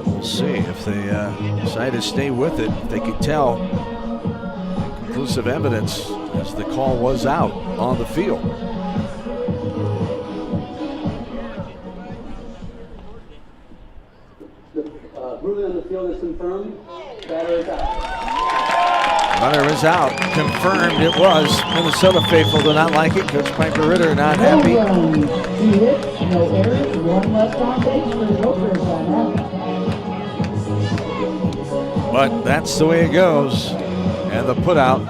We'll see if they decide to stay with it. If they could tell conclusive evidence as the call was out on the field. Ruling on the field is confirmed. Batter is out. Runner is out. Confirmed it was. Minnesota faithful do not like it. Coach Piper Ritter not happy. 2 hits, no errors, 1 left on base for the Gophers. But that's the way it goes. And the putout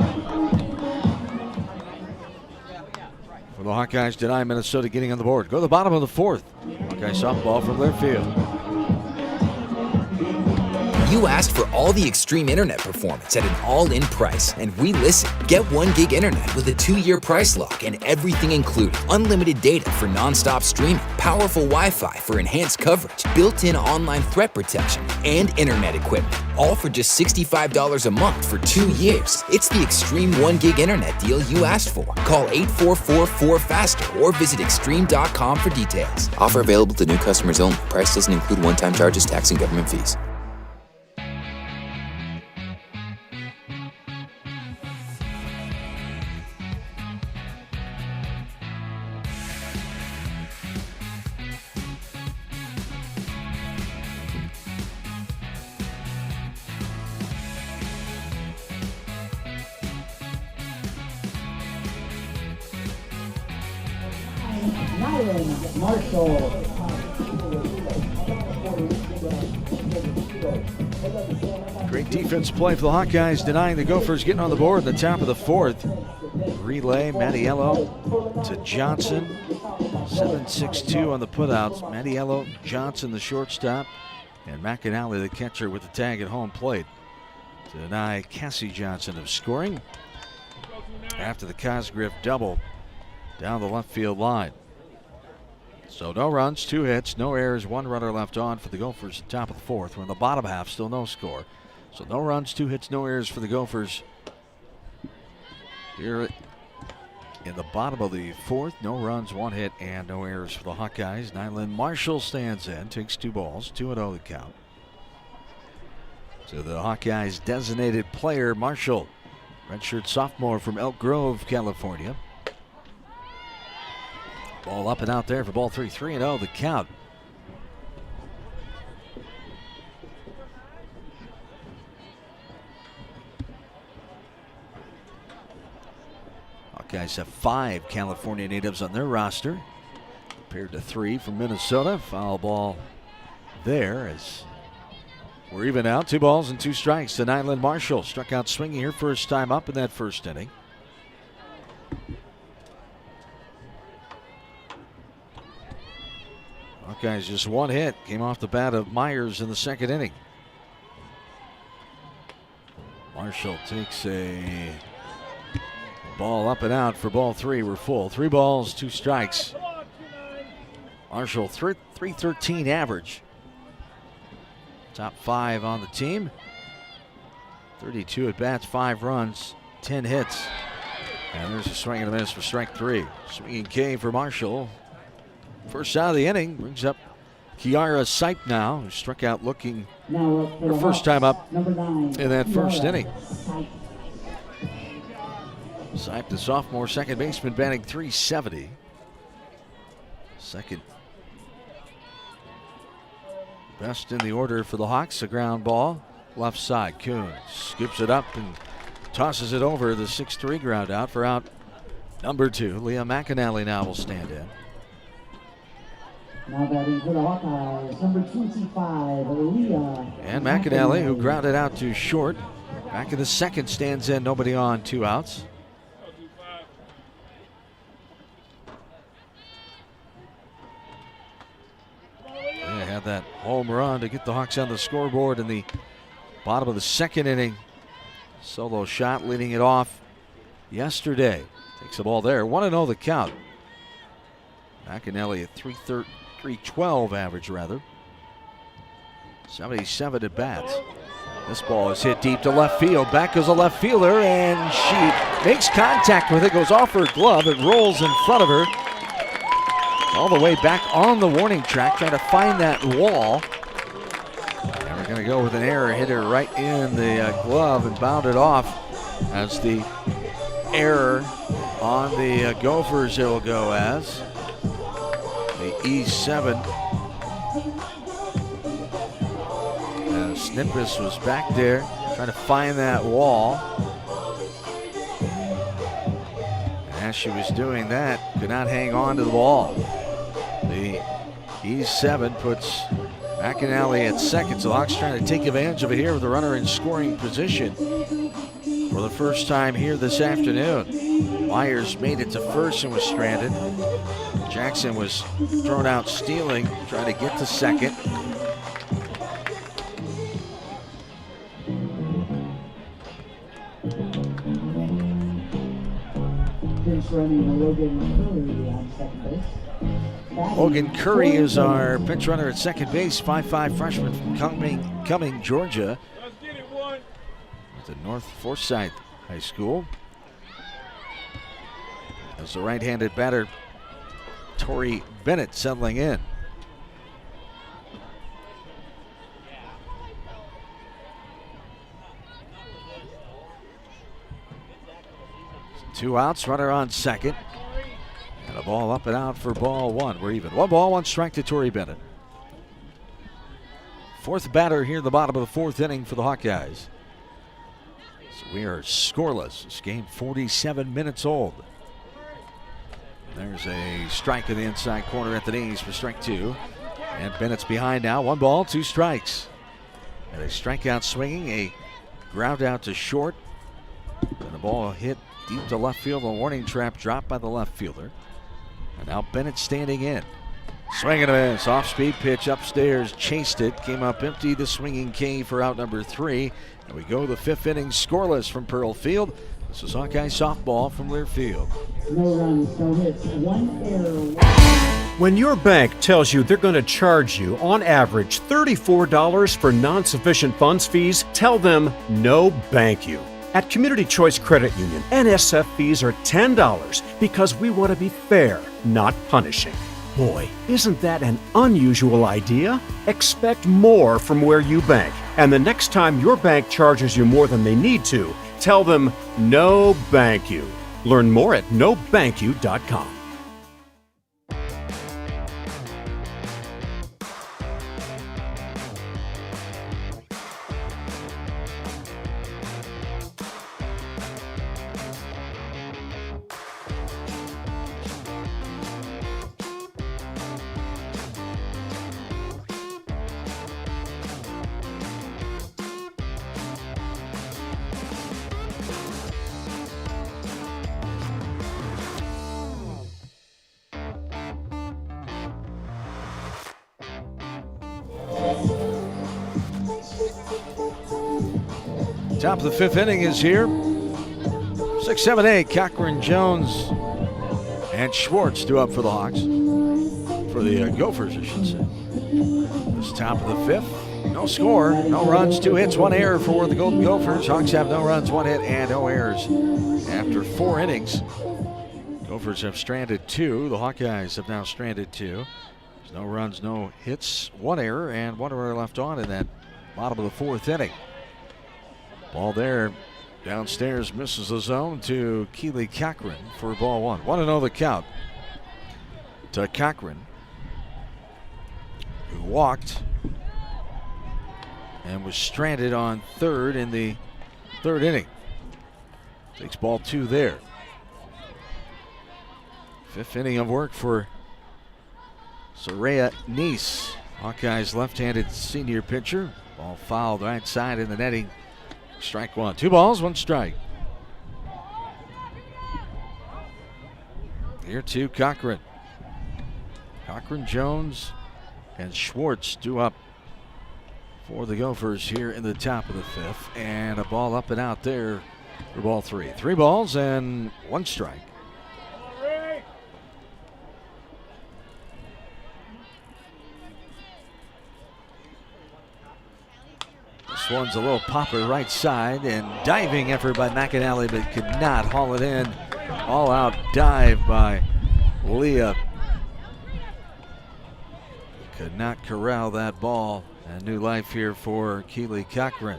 for the Hawkeyes deny Minnesota getting on the board. Go to the bottom of the 4th. Hawkeye softball from left field. You asked for all the extreme internet performance at an all-in price, and we listened. Get 1 gig internet with a 2-year price lock and everything included. Unlimited data for non-stop streaming, powerful Wi-Fi for enhanced coverage, built-in online threat protection, and internet equipment. All for just $65 a month for 2 years. It's the extreme 1 gig internet deal you asked for. Call 844-4FASTER or visit extreme.com for details. Offer available to new customers only. Price doesn't include one-time charges, tax, and government fees. Nyland Marshall. Great defense play for the Hawkeyes, denying the Gophers getting on the board in the top of the fourth. Relay, Mattiello to Johnson. 7-6-2 on the putouts. Mattiello, Johnson the shortstop, and McAnally the catcher with the tag at home plate to deny Cassie Johnson of scoring after the Cosgriff double down the left field line. So no runs, 2 hits, no errors, 1 runner left on for the Gophers at the top of the fourth. We're in the bottom half, still no score. So no runs, 2 hits, no errors for the Gophers here in the bottom of the fourth. No runs, 1 hit, and no errors for the Hawkeyes. Nyland Marshall stands in, takes 2 balls, 2-0 the count. So the Hawkeyes designated player, Marshall, redshirt sophomore from Elk Grove, California. Ball up and out there for ball 3, 3-0 the count. Hawkeyes have 5 California natives on their roster, compared to 3 from Minnesota. Foul ball there as we're even out. 2 balls and 2 strikes to Nyland Marshall. Struck out swinging here first time up in that first inning. Hawkeyes just 1 hit. Came off the bat of Myers in the second inning. Marshall takes a ball up and out for ball 3. We're full. 3 balls, 2 strikes. Marshall, 313 average. Top 5 on the team. 32 at bats, 5 runs, 10 hits. And there's a swing and a miss for strike 3. Swinging K for Marshall. First out of the inning brings up Kiara Sipe now, who struck out looking her first time up in that first inning. Sipe, the sophomore second baseman, batting .370. Second best in the order for the Hawks. A ground ball, left side. Kuhn scoops it up and tosses it over. The 6-3 ground out for out number 2. Leah McAnally now will stand in. Now batting for the Hawkeyes, number 25, Leah. And McAnally, who grounded out to short. Back in the second, stands in, nobody on, 2 outs. They had that home run to get the Hawks on the scoreboard in the bottom of the second inning. Solo shot leading it off yesterday. Takes the ball there. 1-0 the count. McAnally at 312 average rather. 77 at bats. This ball is hit deep to left field. Back goes a left fielder, and she makes contact with it. Goes off her glove. It rolls in front of her. All the way back on the warning track, trying to find that wall. And we're going to go with an error. Hit her right in the glove and bounded off. As the error on the Gophers, it will go as the E7. Snippus was back there trying to find that wall. And as she was doing that, could not hang on to the ball. The E7 puts McAnally at second. So Hawks trying to take advantage of it here with a runner in scoring position for the first time here this afternoon. Myers made it to first and was stranded. Jackson was thrown out stealing, trying to get to second. running Logan Curry on second base. Logan Curry is our pinch runner at second base, 5'5" freshman from Cumming, Georgia. At the North Forsyth High School. As the right-handed batter, Torrey Bennett settling in. Two outs, runner on second. And a ball up and out for ball one. We're even. 1 ball, 1 strike to Torrey Bennett. Fourth batter here in the bottom of the fourth inning for the Hawkeyes. So we are scoreless. This game 47 minutes old. There's a strike in the inside corner at the knees for strike 2. And Bennett's behind now. 1 ball, 2 strikes. And a strikeout swinging, a ground out to short. And the ball hit deep to left field. A warning trap dropped by the left fielder. And now Bennett standing in. Swinging a miss. Off speed pitch upstairs. Chased it. Came up empty. The swinging K for out number 3. And we go the 5th inning scoreless from Pearl Field. This is Hawkeye softball from Lear Field. No runs, no hits, 1 error. When your bank tells you they're going to charge you, on average, $34 for non-sufficient funds fees, tell them no bank you. At Community Choice Credit Union, NSF fees are $10 because we want to be fair, not punishing. Boy, isn't that an unusual idea? Expect more from where you bank. And the next time your bank charges you more than they need to, tell them no bank you. Learn more at nobankyou.com. Top of the 5th inning is here. 6, 7, 8. Cochran, Jones, and Schwartz due up for the Hawks. For the Gophers, I should say. This top of the 5th. No score, no runs, 2 hits, 1 error for the Golden Gophers. Hawks have no runs, 1 hit, and no errors. After 4 innings, Gophers have stranded 2. The Hawkeyes have now stranded 2. There's no runs, no hits, 1 error, and 1 error left on in that bottom of the 4th inning. Ball there downstairs, misses the zone to Keely Cochran for ball 1. 1-0 the count to Cochran, who walked and was stranded on third in the 3rd inning. Takes ball 2 there. 5th inning of work for Soraya Neese, Hawkeyes left-handed senior pitcher. Ball fouled right side in the netting. Strike 1. 2 balls, 1 strike. Here to Cochran. Cochran, Jones, and Schwartz due up for the Gophers here in the top of the 5th. And a ball up and out there for ball 3. 3 balls and 1 strike. This one's a little popper right side, and diving effort by McAnally, but could not haul it in. All out dive by Leah. Could not corral that ball. And new life here for Keely Cochran.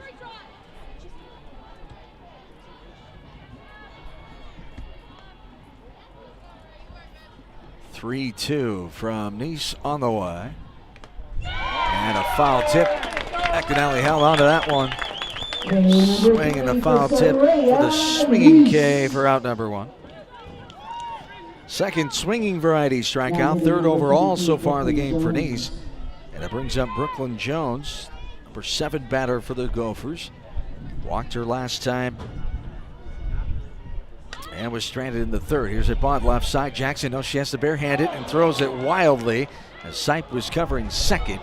(3-2) from Neese on the way. And a foul tip. McAnally held on to that one. Swing and a foul tip for the swinging K for out number 1. Second swinging variety strikeout, 3rd overall so far in the game for Neese. And it brings up Brooklyn Jones, number 7 batter for the Gophers. Walked her last time and was stranded in the 3rd. Here's a bunt left side. Jackson knows she has to barehand it and throws it wildly as Sipe was covering second.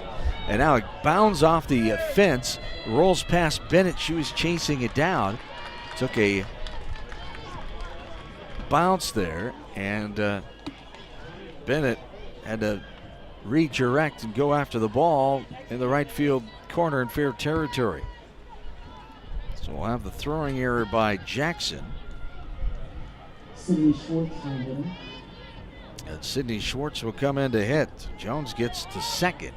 And now it bounds off the fence, rolls past Bennett. She was chasing it down. Took a bounce there, and Bennett had to redirect and go after the ball in the right field corner in fair territory. So we'll have the throwing error by Jackson. Sidney Schwartz in. And Sidney Schwartz will come in to hit. Jones gets to second.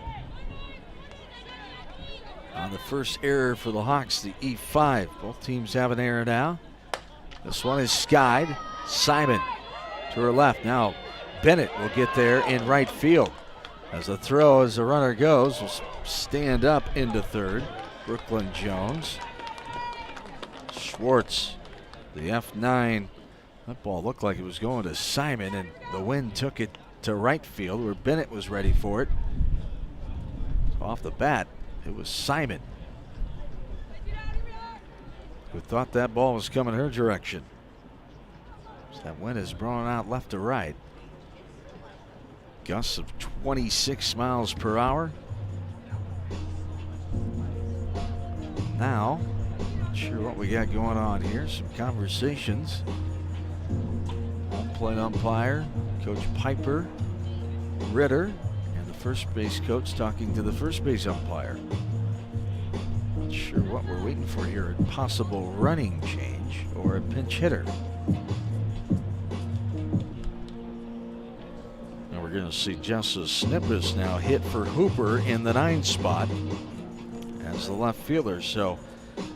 On the first error for the Hawks, the E5. Both teams have an error now. This one is skied. Simon to her left. Now Bennett will get there in right field. As the throw, as the runner goes, will stand up into third. Brooklyn Jones. Schwartz, the F9. That ball looked like it was going to Simon, and the wind took it to right field where Bennett was ready for it. So off the bat, it was Simon who thought that ball was coming her direction. So that wind is blowing out left to right. Gusts of 26 miles per hour. Now, not sure what we got going on here. Some conversations. Home plate umpire, Coach Piper, Ritter, and the first base coach talking to the first base umpire. Not sure what we're waiting for here. A possible running change or a pinch hitter. And we're going to see Justice Snippus now hit for Hooper in the 9 spot as the left fielder. So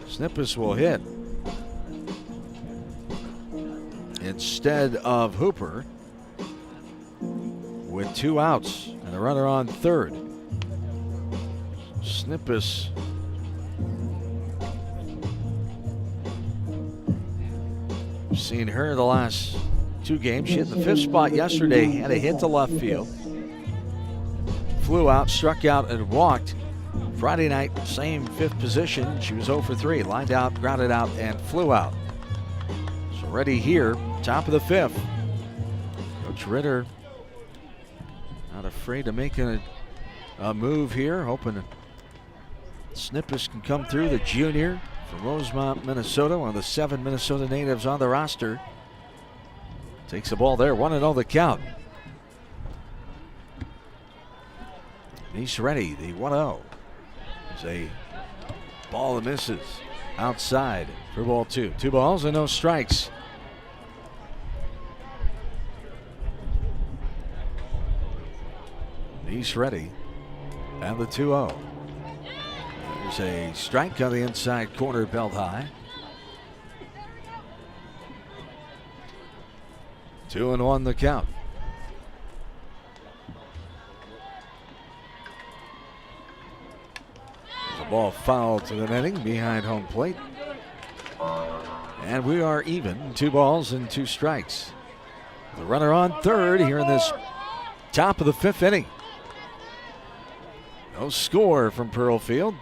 Snippus will hit instead of Hooper with 2 outs and a runner on third. Snippus we've seen her the last 2 games. She hit the 5th spot yesterday, had a hit to left field, flew out, struck out, and walked. Friday night, same 5th position. She was 0 for 3, lined out, grounded out, and flew out. So ready here, top of the 5th. Coach Ritter not afraid to make a move here, hoping that Snippus can come through, the junior from Rosemont, Minnesota, one of the 7 Minnesota natives on the roster. Takes the ball there, 1-0 the count. He's ready, the 1-0. It's a ball that misses outside for ball 2. 2 balls and no strikes. He's ready. And the 2-0. There's a strike on the inside corner, belt high. 2-1 the count. There's a ball fouled to the netting behind home plate. And we are even, 2 balls and 2 strikes. The runner on third here in this top of the 5th inning. No score from Pearl Field.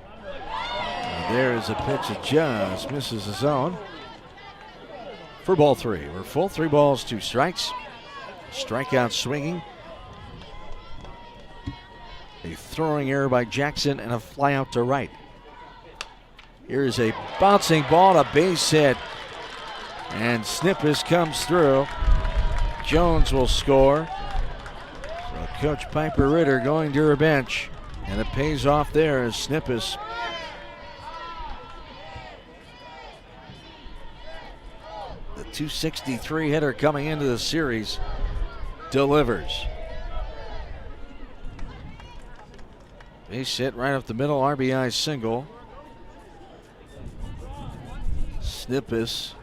And there is a pitch that just misses the zone. For ball 3. We're full, 3 balls, 2 strikes. Strikeout swinging. A throwing error by Jackson and a fly out to right. Here's a bouncing ball, a base hit. And Snippus comes through. Jones will score. So Coach Piper Ritter going to her bench. And it pays off there as Snippus the .263 hitter coming into the series delivers. Base hit right up the middle, RBI single. Snippus,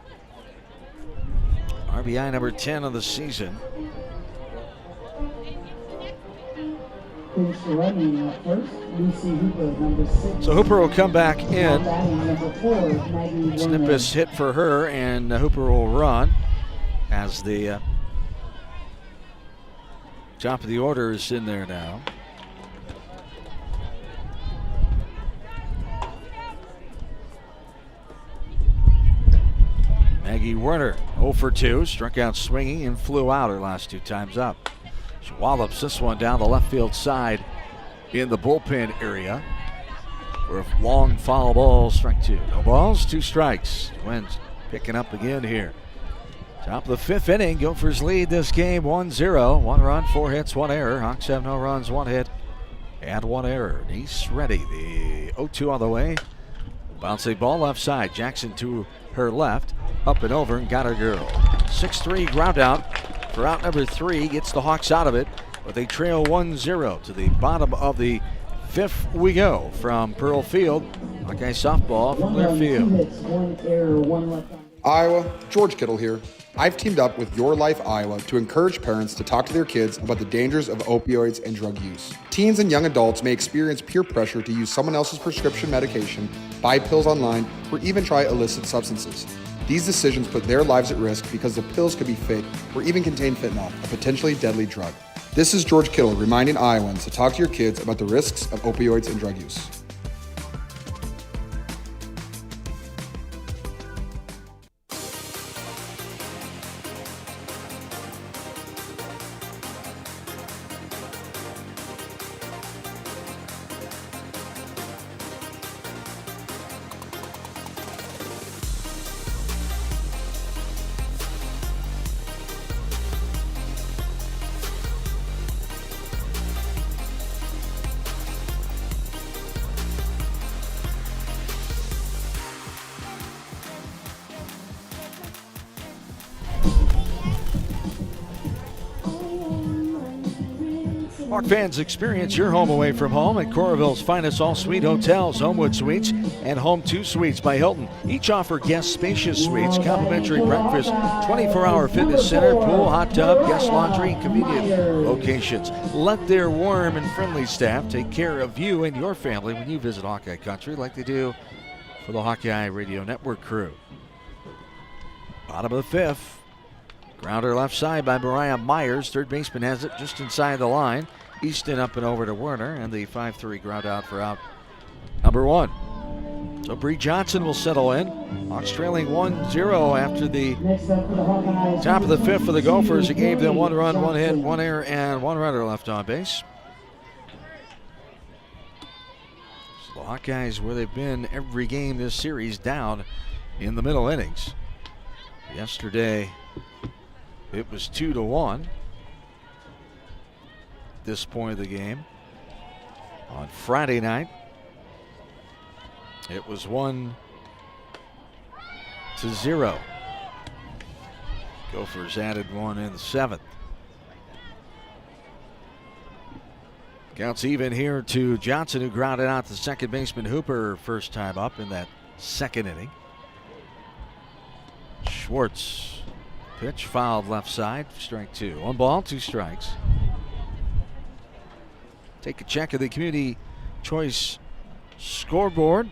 RBI number 10 of the season. So Hooper will come back in. Snippus hit for her, and Hooper will run as the top of the order is in there now. Maggie Werner, 0 for 2, struck out swinging and flew out her last 2 times up. She wallops this one down the left field side in the bullpen area for a long foul ball, strike 2. No balls, 2 strikes. Wins picking up again here. Top of the fifth inning, Gophers lead this game 1-0. 1 run, 4 hits, 1 error. Hawks have no runs, 1 hit, and 1 error. East ready. The 0-2 on the way. Bouncing ball left side. Jackson to her left. Up and over and got her girl. 6-3 ground out for out number 3. Gets the Hawks out of it, but they trail 1-0 to the bottom of the fifth we go from Pearl Field. Hawkeye softball from Learfield. 2 hits, 1 error, 1 left on. Iowa, George Kittle here. I've teamed up with Your Life Iowa to encourage parents to talk to their kids about the dangers of opioids and drug use. Teens and young adults may experience peer pressure to use someone else's prescription medication, buy pills online, or even try illicit substances. These decisions put their lives at risk because the pills could be fake or even contain fentanyl, a potentially deadly drug. This is George Kittle reminding Iowans to talk to your kids about the risks of opioids and drug use. Hawk fans, experience your home away from home at Coralville's finest all-suite hotels, Homewood Suites and Home 2 Suites by Hilton. Each offer guest spacious suites, complimentary breakfast, 24-hour fitness center, pool, hot tub, guest laundry, and convenient locations. Let their warm and friendly staff take care of you and your family when you visit Hawkeye Country like they do for the Hawkeye Radio Network crew. Bottom of the fifth. Grounder left side by Mariah Myers. Third baseman has it just inside the line. Easton up and over to Werner, and the 5-3 ground out for out number 1. So Bree Johnson will settle in. Hawks trailing 1-0 after the top of the fifth for the Gophers. It gave them 1 run, 1 hit, 1 error, and 1 runner left on base. So the Hawkeyes, where they've been every game this series, down in the middle innings. Yesterday, it was 2-1 this point of the game. On Friday night, it was 1-0. Gophers added 1 in the 7th. Counts even here to Johnson, who grounded out the second baseman Hooper first time up in that second inning. Schwartz, pitch fouled left side, strike 2. 1 ball, 2 strikes. Take a check of the Community Choice scoreboard.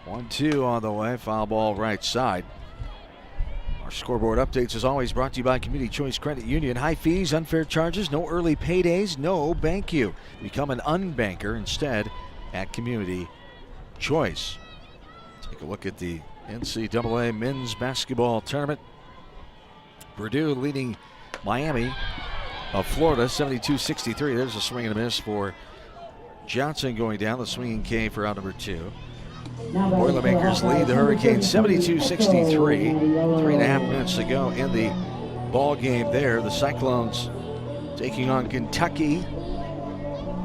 One, 2 on the way, foul ball right side. Our scoreboard updates as always brought to you by Community Choice Credit Union. High fees, unfair charges, no early paydays, no bank you. Become an unbanker instead at Community Choice. Take a look at the NCAA men's basketball tournament. Purdue leading Miami of Florida 72-63. There's a swing and a miss for Johnson going down. The swinging K for out number 2. Boilermakers lead the Hurricanes 72-63. 3.5 minutes to go in the ball game there. The Cyclones taking on Kentucky.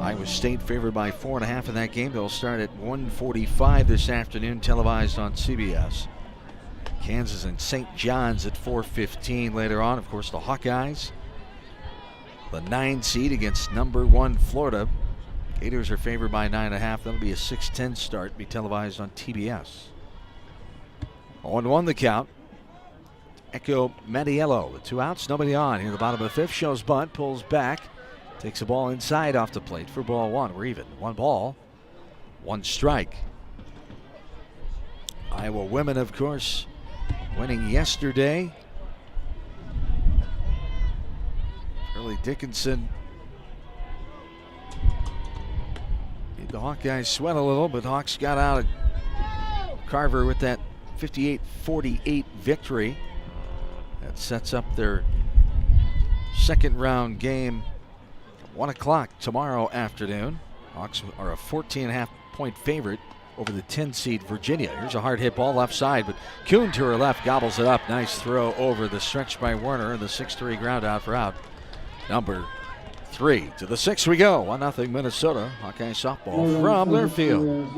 Iowa State favored by 4.5 in that game. They'll start at 1:45 this afternoon, televised on CBS. Kansas and St. John's at 4:15 later on. Of course, the Hawkeyes, the 9 seed against number 1 Florida. Gators are favored by 9.5. That'll be a 6:10 start, be televised on TBS. 0-1 the count. Echo Mattiello with 2 outs, nobody on. Here the bottom of the 5th, shows bunt, pulls back, takes a ball inside off the plate for ball 1. We're even. 1 ball, 1 strike. Iowa women, of course, winning yesterday. Early Dickinson made the Hawkeyes sweat a little, but Hawks got out of Carver with that 58-48 victory. That sets up their second round game at 1 o'clock tomorrow afternoon. Hawks are a 14.5 6-point favorite over the 10-seed Virginia. Here's a hard hit ball left side, but Kuhn to her left gobbles it up. Nice throw over the stretch by Werner, and the 6-3 ground out for out. Number 3 to the 6 we go. 1-0 Minnesota. Hawkeye softball from Learfield.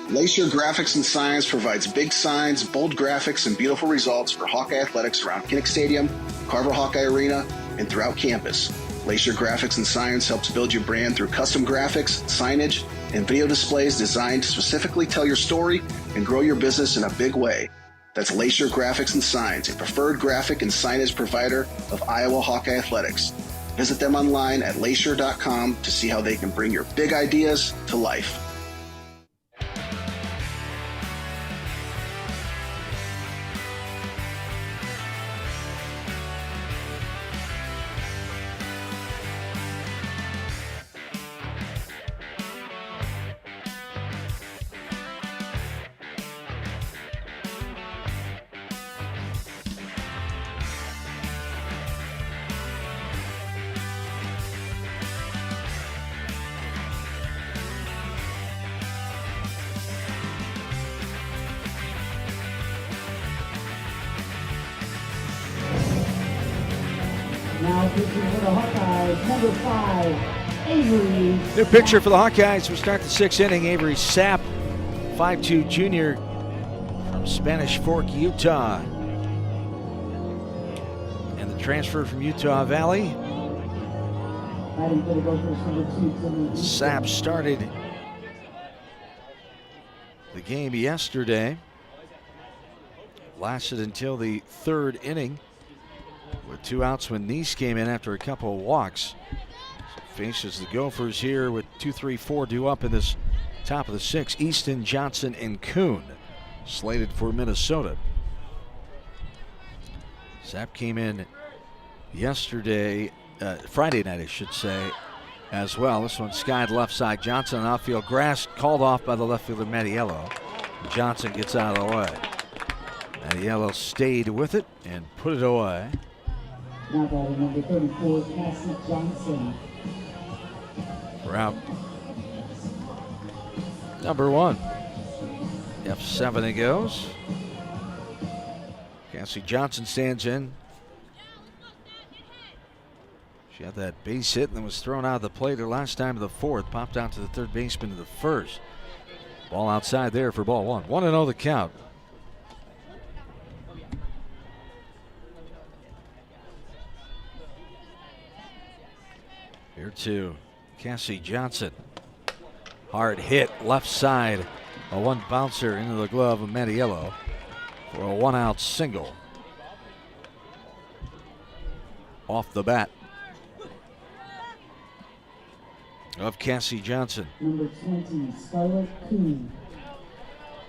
Lacer Graphics and Signs provides big signs, bold graphics, and beautiful results for Hawkeye athletics around Kinnick Stadium, Carver Hawkeye Arena, and throughout campus. Lacer Graphics and Signs helps build your brand through custom graphics, signage, and video displays designed to specifically tell your story and grow your business in a big way. That's Lacer Graphics and Signs, a preferred graphic and signage provider of Iowa Hawkeye athletics. Visit them online at lacer.com to see how they can bring your big ideas to life. Now pitching for the Hawkeyes, number 5, Avery. New pitcher for the Hawkeyes. We start the 6th inning. Avery Sapp, 5'2" junior from Spanish Fork, Utah. And the transfer from Utah Valley. Sapp started the game yesterday. Lasted until the 3rd inning, with 2 outs when Neese came in after a couple of walks. So faces the Gophers here with 2, 3, 4 due up in this top of the 6th. Easton, Johnson, and Kuhn slated for Minnesota. Sapp came in yesterday, Friday night I should say, as well. This one skied left side. Johnson on outfield grass, called off by the left fielder Mattiello. Johnson gets out of the way. Mattiello stayed with it and put it away. Now batting number 34, Cassie Johnson. For out number 1. F7 it goes. Cassie Johnson stands in. She had that base hit and then was thrown out of the plate her last time to the 4th. Popped out to the 3rd baseman to the 1st. Ball outside there for ball 1. 1-0 the count. Here to Cassie Johnson. Hard hit left side. A 1 bouncer into the glove of Mattiello for a 1-out single. Off the bat of Cassie Johnson. Number 20, Scarlett Kuhn.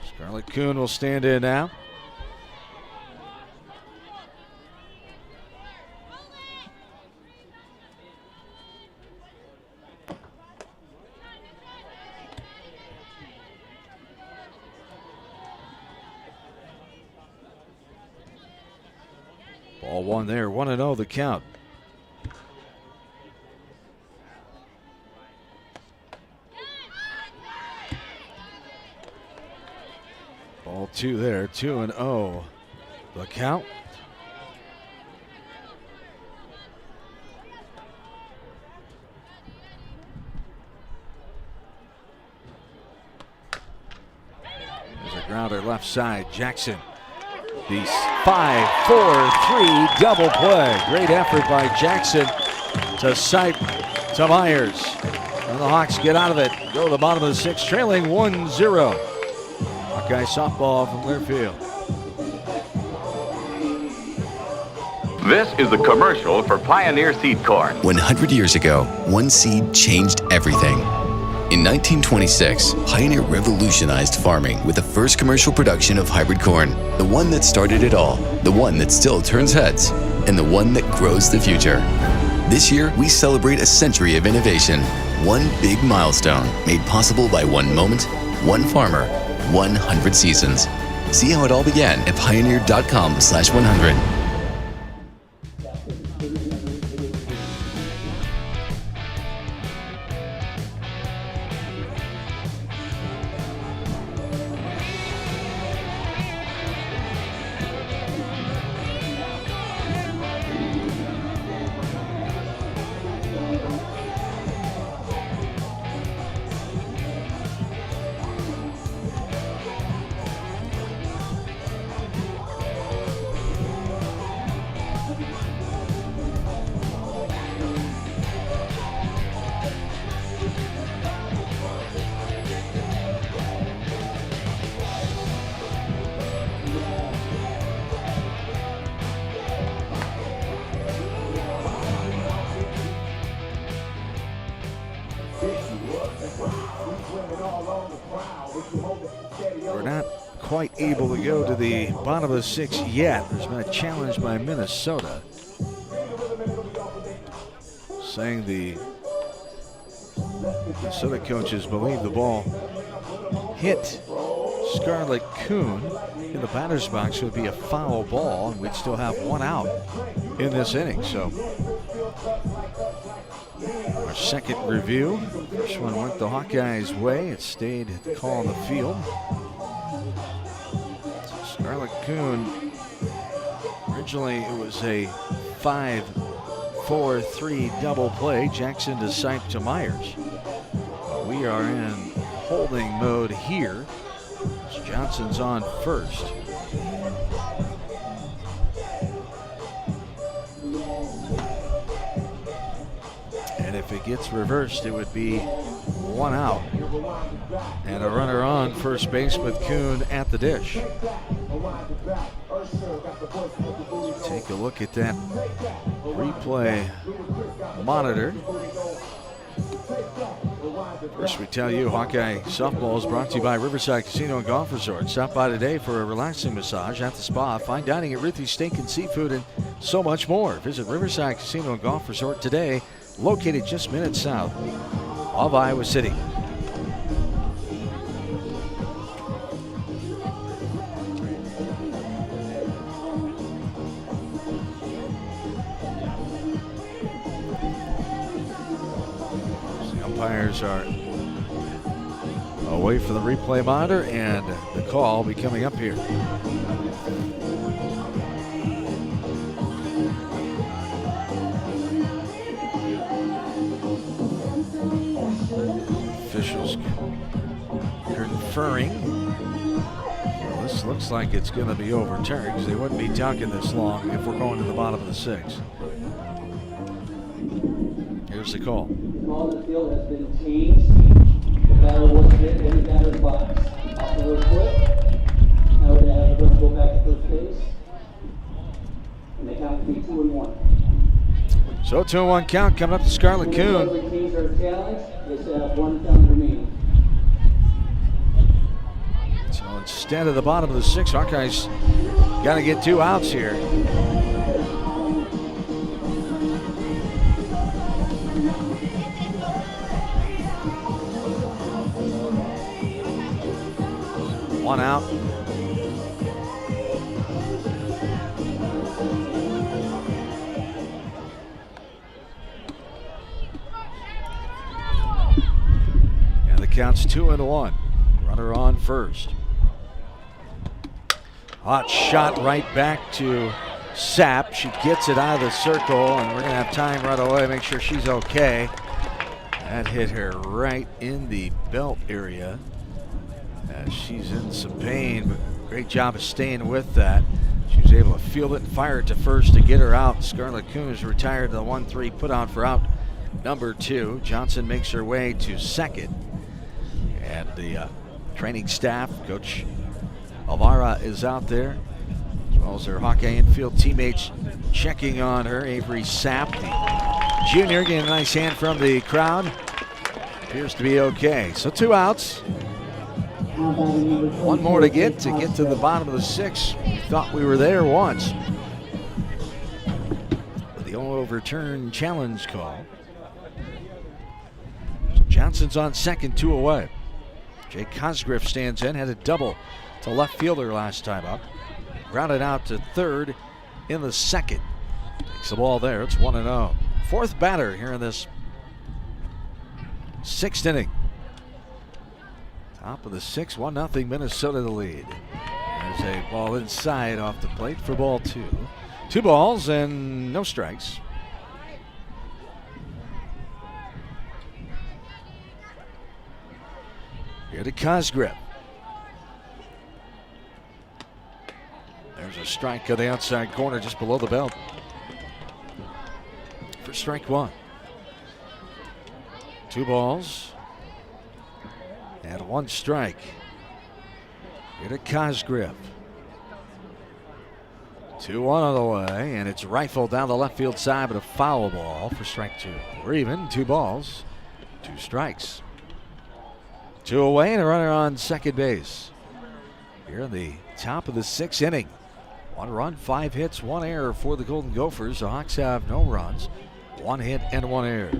Scarlett Kuhn will stand in now. Ball 1 there, 1-0 the count. Ball 2 there, 2-0 the count. There's a grounder left side, Jackson. The 5-4-3 double play. Great effort by Jackson to sight to Myers. And the Hawks get out of it. Go to the bottom of the 6th, trailing 1-0. Hawkeye softball from Learfield. This is the commercial for Pioneer Seed Corn. 100 years ago, one seed changed everything. In 1926, Pioneer revolutionized farming with the first commercial production of hybrid corn. The one that started it all, the one that still turns heads, and the one that grows the future. This year, we celebrate a century of innovation. One big milestone made possible by one moment, one farmer, 100 seasons. See how it all began at pioneer.com/100. quite able to go to the bottom of the 6th yet. There's been a challenge by Minnesota, saying the Minnesota coaches believe the ball hit Scarlett Kuhn in the batter's box. It would be a foul ball, and we'd still have one out in this inning. So our second review. First one went the Hawkeyes' way. It stayed at the call on the field. Scarlett Kuhn, originally it was a 5-4-3 double play. Jackson to Sipe to Myers. We are in holding mode here. Johnson's on first. And if it gets reversed, it would be one out. And a runner on first base with Kuhn at the dish. Take a look at that replay monitor. First, we tell you Hawkeye Softball is brought to you by Riverside Casino and Golf Resort. Stop by today for a relaxing massage at the spa, fine dining at Ruthie's Steak and Seafood, and so much more. Visit Riverside Casino and Golf Resort today, located just minutes south of Iowa City. The umpires are away from the replay monitor, and the call will be coming up here. Officials conferring. Well, this looks like it's going to be overturned, because they wouldn't be talking this long if we're going to the bottom of the 6th. Here's the call. The ball in the field has been changed. The batter was hit in the batter's box. Off the road foot. Now we're going to have the runner go back to first base. And they count to be 2-1. So 2-1 count coming up to Scarlett Kuhn. The teams are challenged. They still have one down remaining. So instead of the bottom of the 6th, Hawkeyes got to get 2 outs here. One out. And the count's 2-1. Runner on first. Hot shot right back to Sapp. She gets it out of the circle, and we're going to have time right away to make sure she's okay. That hit her right in the belt area. She's in some pain, but great job of staying with that. She was able to field it and fire it to first to get her out. Scarlett Kuhn is retired to the 1-3, put on for out number 2. Johnson makes her way to second. And the training staff, Coach Alvara is out there, as well as her Hawkeye infield teammates checking on her. Avery Sapp, the junior, getting a nice hand from the crowd. Appears to be okay. So 2 outs. One more to get to the bottom of the 6th. We thought we were there once. The overturned challenge call. So Johnson's on second, 2 away. Jay Cosgriff stands in, had a double to left fielder last time up. Grounded out to third in the 2nd. Takes the ball there. It's 1-0. 4th batter here in this 6th inning. Top of the 6th, 1-0 Minnesota the lead. There's a ball inside off the plate for ball 2. 2 balls and no strikes. Here to Cosgrip. There's a strike on the outside corner just below the belt. For strike 1. 2 balls. And 1 strike. Here to Cosgrip. 2-1 on the way, and it's rifled down the left field side, but a foul ball for strike 2. We're even, 2 balls, 2 strikes. 2 away, and a runner on second base. here in the top of the 6th inning. 1 run, 5 hits, 1 error for the Golden Gophers. The Hawks have no runs, 1 hit and 1 error.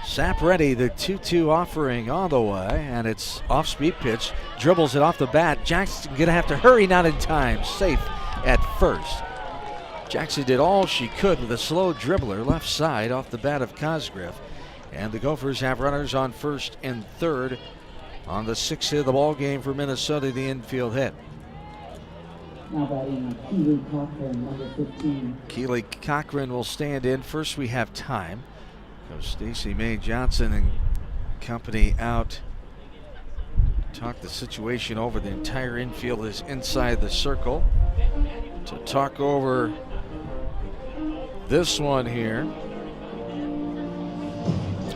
Sapp ready, the 2-2 offering on the way, and it's off-speed pitch. Dribbles it off the bat. Jackson gonna have to hurry, not in time. Safe at first. Jackson did all she could with a slow dribbler left side off the bat of Cosgriff. And the Gophers have runners on first and third on the 6th hit of the ball game for Minnesota, the infield hit. Now batting Keely Cochran, number 15. Keely Cochran will stand in. First we have time. So Stacey May Johnson and company out. Talk the situation over. The entire infield is inside the circle. To talk over this one here.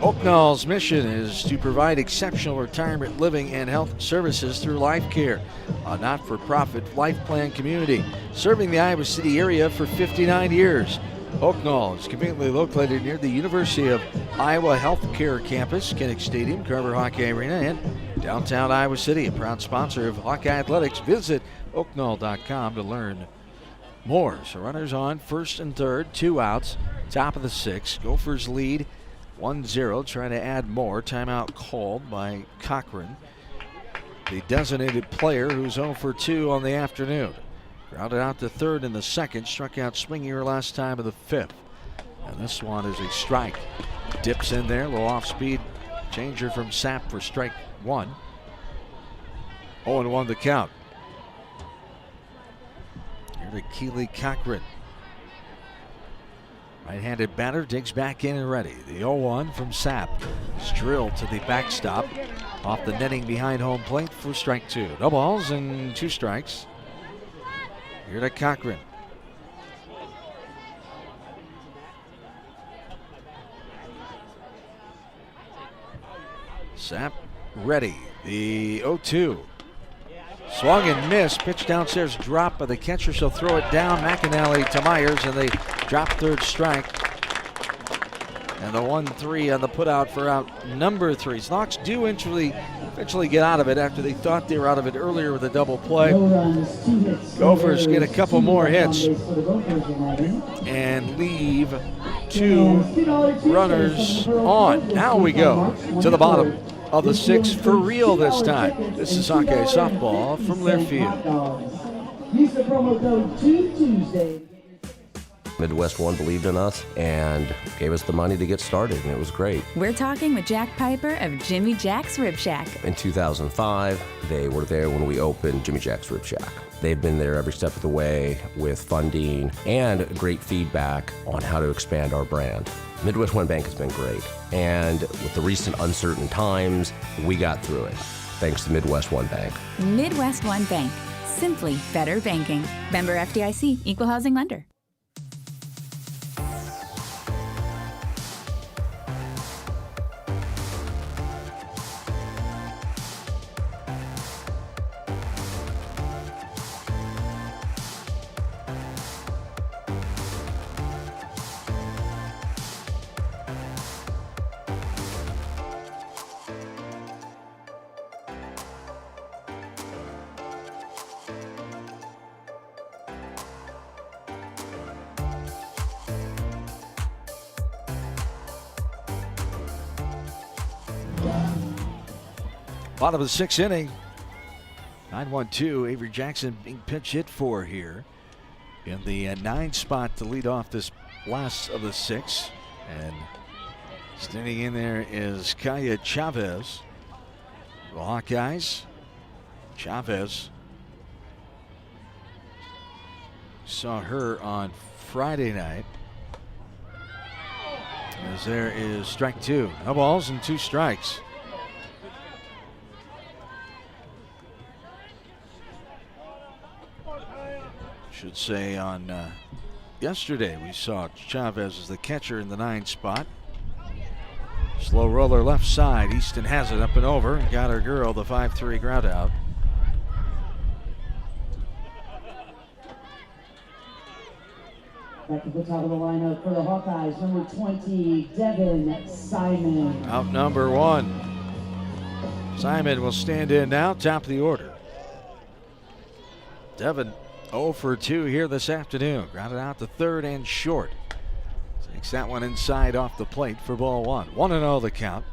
Oaknall's mission is to provide exceptional retirement living and health services through Life Care, a not-for-profit life plan community serving the Iowa City area for 59 years. Oaknall is conveniently located near the University of Iowa Healthcare Campus, Kinnick Stadium, Carver Hawkeye Arena, and downtown Iowa City. A proud sponsor of Hawkeye Athletics. Visit oaknall.com to learn more. So runners on first and third, 2 outs, top of the 6th. Gophers lead 1-0, trying to add more. Timeout called by Cochran, the designated player who's 0 for 2 on the afternoon. Grounded out to third in the 2nd, struck out swinging her last time of the 5th. And this one is a strike. Dips in there, a little off-speed changer from Sapp for strike 1. 0-1 the count. Here to Keely Cochran. Right-handed batter digs back in and ready. The 0-1 from Sapp. It's drilled to the backstop. Off the netting behind home plate for strike 2. No balls and 2 strikes. Here to Cochran. Sapp ready. The 0-2. Swung and missed. Pitch downstairs, drop by the catcher. She'll throw it down. McAnally to Myers, and they drop third strike. And the 1-3 on the putout for out number 3. Snawks do eventually get out of it after they thought they were out of it earlier with a double play. Gophers get a couple more hits and leave 2 runners on. Now we go to the bottom of the 6th for real this time. This is Hawkeye softball from Learfield. Use the promo code TUESDAY. Midwest One believed in us and gave us the money to get started, and it was great. We're talking with Jack Piper of Jimmy Jack's Rib Shack. In 2005, they were there when we opened Jimmy Jack's Rib Shack. They've been there every step of the way with funding and great feedback on how to expand our brand. Midwest One Bank has been great, and with the recent uncertain times, we got through it, thanks to Midwest One Bank. Midwest One Bank. Simply better banking. Member FDIC, Equal Housing Lender. Bottom of the 6th inning. 9-1-2. Avery Jackson being pinch hit for here in the 9 spot to lead off this last of the 6. And standing in there is Kaya Chavez. The Hawkeyes. Chavez. Saw her on Friday night. As there is strike 2. No balls and 2 strikes. Should say on yesterday we saw Chavez as the catcher in the 9 spot. Slow roller left side. Easton has it up and over and got her girl the 5-3 ground out. Back to the top of the lineup for the Hawkeyes, number 20, Devin Simon. Out number 1. Simon will stand in now, top of the order. Devin 0 for 2 here this afternoon. Grounded out to third and short. Takes that one inside off the plate for ball one. 1-0 the count.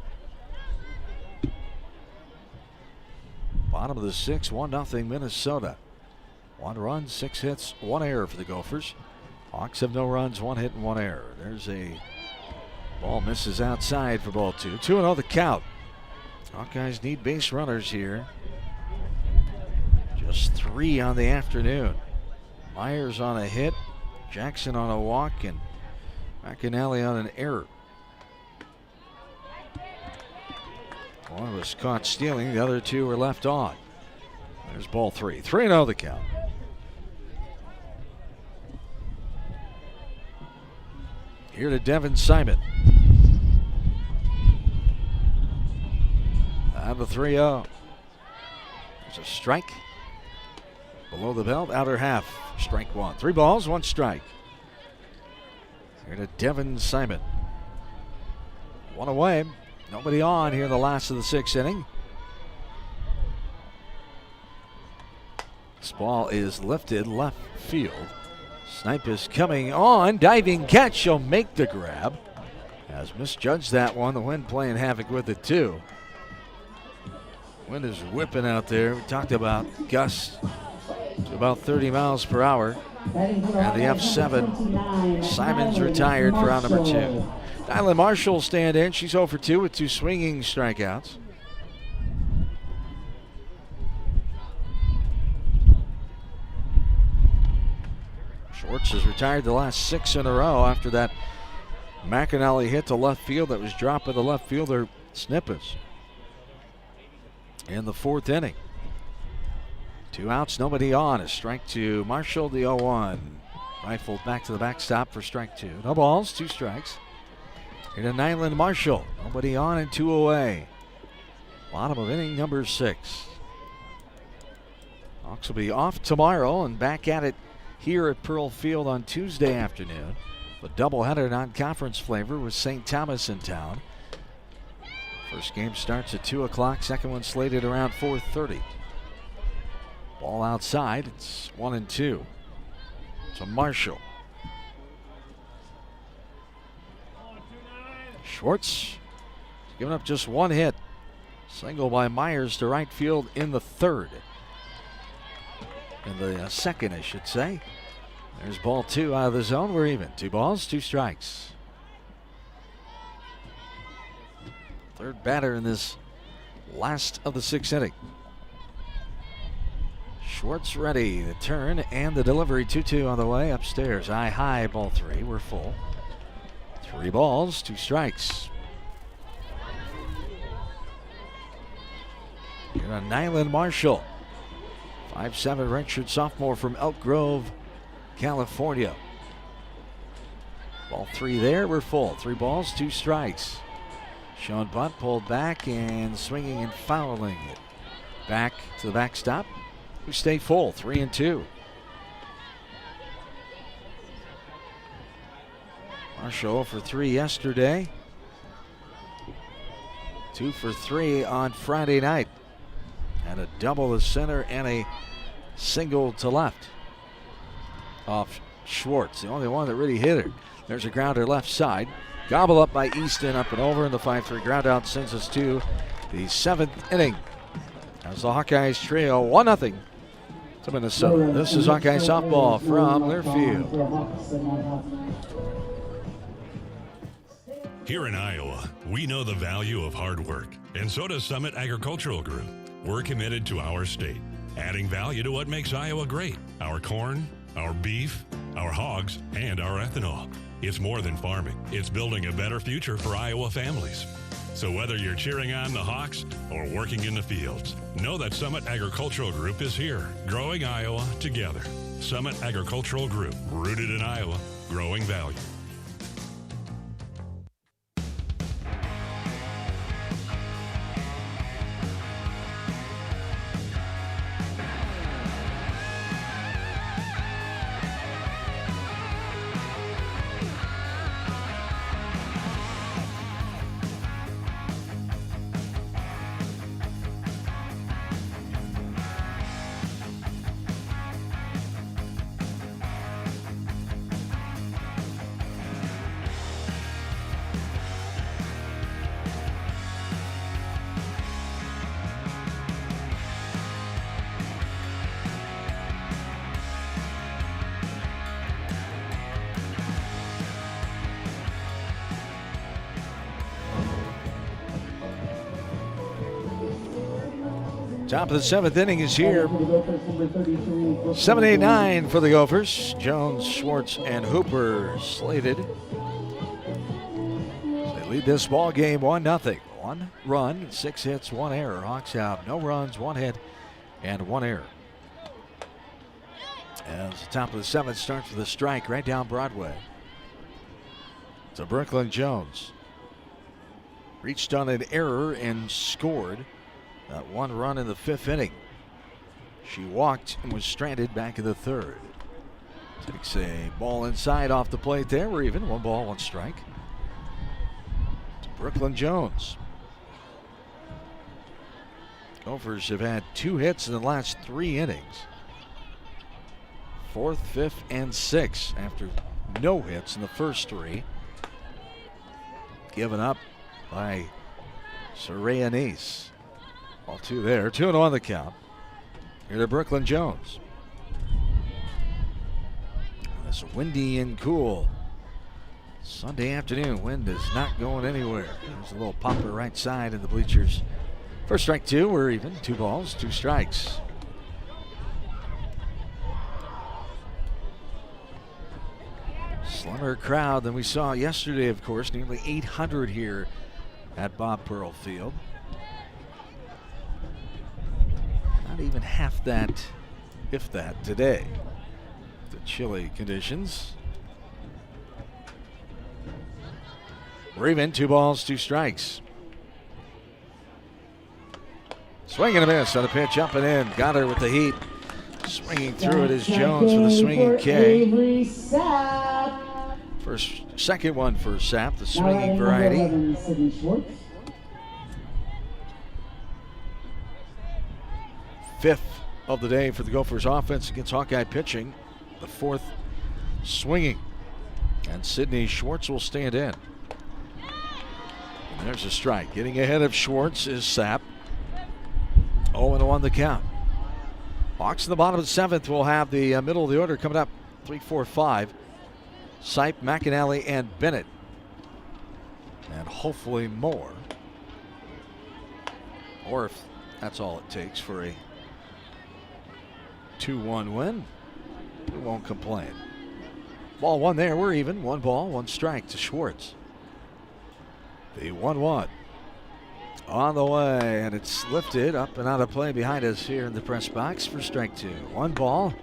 Bottom of the sixth, 1-0 Minnesota. 1 run, 6 hits, 1 error for the Gophers. Hawks have no runs, 1 hit and 1 error. There's a ball misses outside for ball two. 2-0 the count. Hawkeyes need base runners here. Just 3 on the afternoon. Myers on a hit, Jackson on a walk, and McAnally on an error. One was caught stealing, the other 2 were left on. There's ball 3. 3-0 the count. Here to Devin Simon. And the 3-0. There's a strike. Below the belt, outer half. Strike 1. 3 balls, 1 strike. Here to Devin Simon. 1 away. Nobody on here in the last of the 6th inning. This ball is lifted left field. Snipe is coming on. Diving catch. She'll make the grab. Has misjudged that one. The wind playing havoc with it too. Wind is whipping out there. We talked about gusts to about 30 miles per hour. And the F7. Simon's retired for round number 2. Nyland Marshall stand in. She's 0 for 2 with 2 swinging strikeouts. Schwartz has retired the last 6 in a row after that McAnally hit to left field that was dropped by the left fielder Snippas in the 4th inning. 2 outs, nobody on. A strike to Marshall, the 0-1. Rifled back to the backstop for strike 2. No balls, 2 strikes. Here to Nyland Marshall. Nobody on and 2 away. Bottom of inning number 6. Hawks will be off tomorrow and back at it here at Pearl Field on Tuesday afternoon. The doubleheader non-conference flavor with St. Thomas in town. First game starts at 2 o'clock. Second one slated around 4:30. Ball outside. It's 1-2. To Marshall. Schwartz giving up just 1 hit. Single by Myers to right field in the 3rd. In the 2nd, I should say. There's ball 2 out of the zone. We're even. 2 balls, 2 strikes. 3rd batter in this last of the 6th inning. Schwartz ready. The turn and the delivery. 2-2 on the way upstairs. High, ball 3. We're full. 3 balls, 2 strikes. Here on Nyland Marshall. 5'7" redshirt sophomore from Elk Grove, California. Ball 3 there, we're full. 3 balls, 2 strikes. Sean Bunt pulled back and swinging and fouling it. Back to the backstop. We stay full, 3-2. Marshall for 3 yesterday. 2 for 3 on Friday night. And a double to center and a single to left off Schwartz, the only one that really hit her. There's a grounder left side. Gobble up by Easton, up and over in the 5-3 ground out, sends us to the 7th inning. As the Hawkeyes trail 1-0 to Minnesota. This is Hawkeye softball from Learfield. Here in Iowa, we know the value of hard work, and so does Summit Agricultural Group. We're committed to our state, adding value to what makes Iowa great. Our corn, our beef, our hogs, and our ethanol. It's more than farming. It's building a better future for Iowa families. So whether you're cheering on the Hawks or working in the fields, know that Summit Agricultural Group is here, growing Iowa together. Summit Agricultural Group, rooted in Iowa, growing value. Top of the 7th inning is here. 7-8-9 for the Gophers. Jones, Schwartz, and Hooper slated. They lead this ball game 1-0. 1 run, 6 hits, 1 error. Hawks have no runs, 1 hit, and 1 error. As the top of the 7th starts with a strike right down Broadway. To Brooklyn Jones. Reached on an error and scored that 1 run in the 5th inning. She walked and was stranded back in the 3rd. Takes a ball inside off the plate there. We're even. 1 ball, 1 strike. To Brooklyn Jones. Gophers have had 2 hits in the last 3 innings. 4th, 5th, and 6th after no hits in the first 3. Given up by Soraya Nice. All 2 there. 2-0 the count. Here to Brooklyn Jones. It's windy and cool. Sunday afternoon. Wind is not going anywhere. There's a little popper right side in the bleachers. First strike 2. We're even. 2 balls, 2 strikes. Slimmer crowd than we saw yesterday, of course. Nearly 800 here at Bob Pearl Field. Not even half that, if that, today. The chilly conditions. We're even. 2 balls, 2 strikes. Swing and a miss on a pitch up and in. Got her with the heat. Swinging through it is Jones with a swinging K. Second one for Sapp, the swinging variety. 5th of the day for the Gophers offense against Hawkeye pitching. The 4th swinging. And Sydney Schwartz will stand in. And there's a strike. Getting ahead of Schwartz is Sapp. 0-1 the count. Hawks in the bottom of the 7th will have the middle of the order coming up. 3, 4, 5. Sipe, McAnally, and Bennett. And hopefully more. Or if that's all it takes for a 2-1 win, we won't complain. Ball 1 there. We're even. 1 ball, 1 strike to Schwartz. The 1-1. On the way, and it's lifted up and out of play behind us here in the press box for strike 2. 1 ball,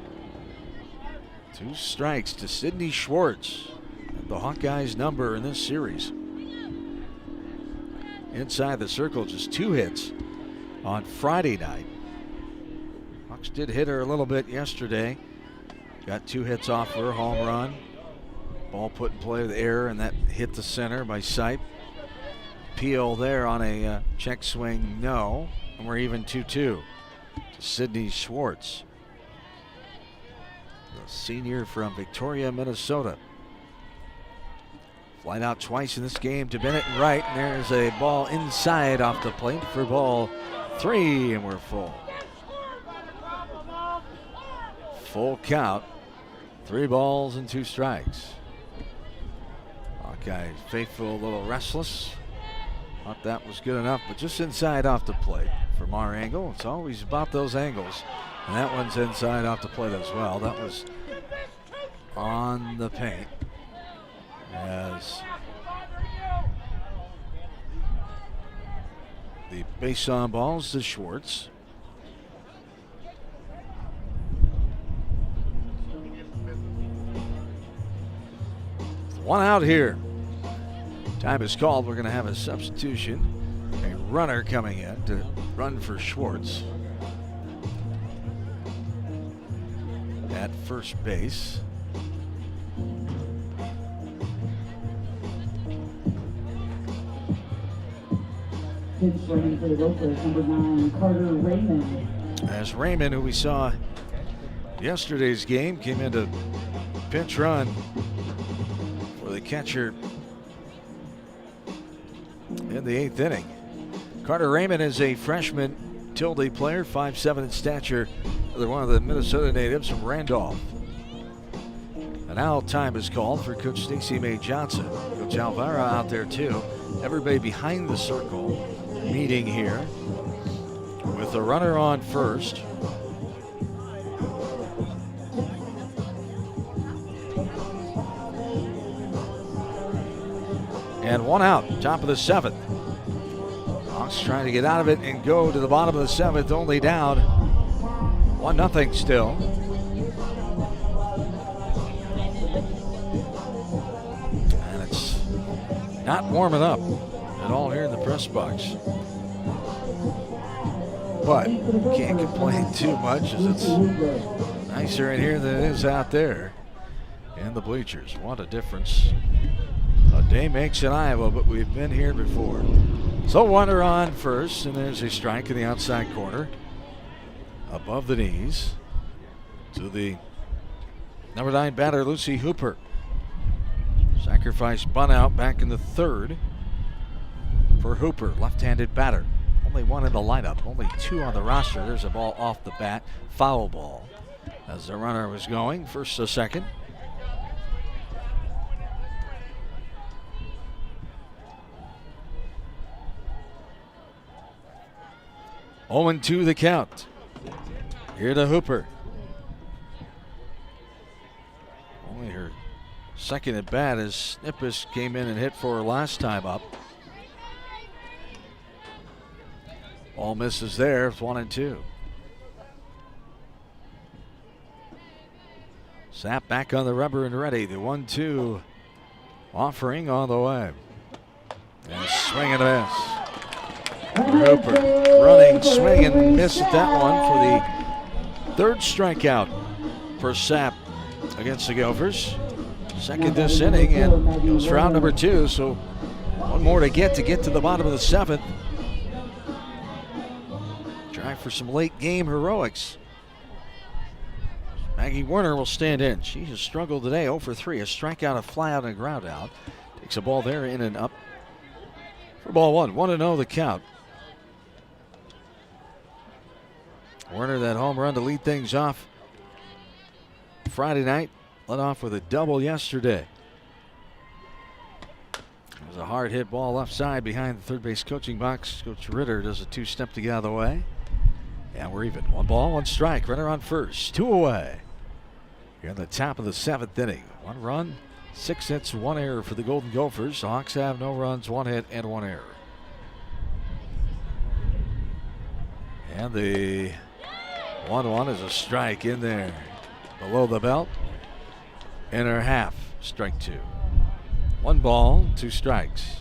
2 strikes to Sydney Schwartz, the Hawkeyes' number in this series. Inside the circle, just 2 hits on Friday night. Hawks did hit her a little bit yesterday. Got 2 hits off her, home run. Ball put in play with error, and that hit the center by Sipe. Peel there on a check swing, no. And we're even 2-2 to Sydney Schwartz, the senior from Victoria, Minnesota. Flied out twice in this game to Bennett and right, and there's a ball inside off the plate for ball 3, and we're full. Full count, 3 balls and 2 strikes. Hawkeye faithful, a little restless. Thought that was good enough, but just inside off the plate from our angle. It's always about those angles. And that one's inside off the plate as well. That was on the paint. As the base on balls to Schwartz. One out here. Time is called. We're going to have a substitution. A runner coming in to run for Schwartz at first base. Pitch running for the Gophers, number 9, Carter Raymond. As Raymond, who we saw yesterday's game, came into pinch run for the catcher in the 8th inning. Carter Raymond is a freshman Tilde player, 5'7" in stature. They're one of the Minnesota natives from Randolph. And now time is called for Coach Stacey May Johnson. Coach Alvara out there too. Everybody behind the circle meeting here with with a runner on first. And one out, top of the 7th. Hawks trying to get out of it and go to the bottom of the 7th, only down 1-0 still. And it's not warming up at all here in the press box. But can't complain too much as it's nicer in here than it is out there in the bleachers. What a difference a day makes in Iowa, but we've been here before. So runner on first, and there's a strike in the outside corner. Above the knees to the number 9 batter, Lucy Hooper. Sacrifice bunt out back in the 3rd for Hooper, left-handed batter. Only one in the lineup, only 2 on the roster. There's a ball off the bat, foul ball. As the runner was going, first to second. Oh, 2 the count. Here to Hooper. Only her second at bat as Snippus came in and hit for her last time up. All misses there. It's 1-2. Sapp back on the rubber and ready. The 1-2 offering on the way. And swing and a miss. Hooper running, swing and miss at that one for the 3rd strikeout for Sapp against the Gophers. Second this inning and goes for out number 2. So one more to get to the bottom of the 7th. Try for some late game heroics. Maggie Werner will stand in. She has struggled today, 0 for 3. A strikeout, a flyout, and a ground out. Takes a ball there, in and up. For ball 1, 1-0 the count. Werner, that home run to lead things off Friday night. Led off with a double yesterday. It was a hard hit ball left side behind the third base coaching box. Coach Ritter does a 2-step to get out of the way. And we're even. 1 ball, 1 strike. Runner on first. 2 away. Here in the top of the 7th inning. 1 run, 6 hits, 1 error for the Golden Gophers. The Hawks have no runs, 1 hit, and 1 error. And the 1-1 is a strike in there. Below the belt. Inner half, strike 2. 1 ball, 2 strikes.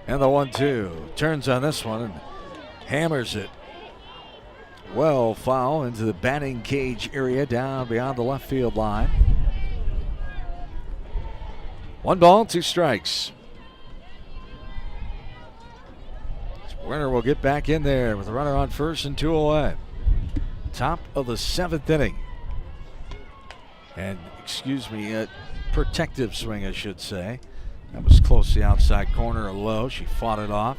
And the 1-2 turns on this one and hammers it well foul into the batting cage area down beyond the left field line. 1 ball, 2 strikes. Werner will get back in there with a runner on first and 2 away. Top of the 7th inning. And, excuse me, a protective swing, I should say. That was close to the outside corner, a low. She fought it off.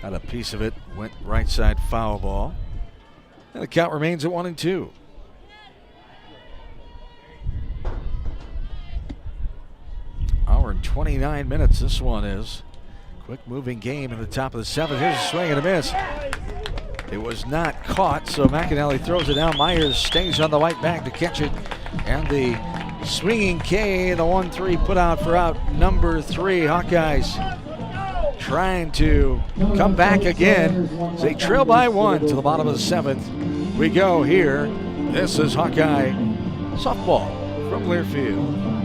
Got a piece of it, went right side foul ball. And the count remains at 1-2. Hour and 29 minutes this one is. Quick moving game in the top of the 7th. Here's a swing and a miss. It was not caught, so McAnally throws it down. Myers stays on the right back to catch it. And the swinging K, the 1-3 put out for out number 3. Hawkeyes trying to come back again. They trail by 1 to the bottom of the 7th. We go here. This is Hawkeye softball from Learfield.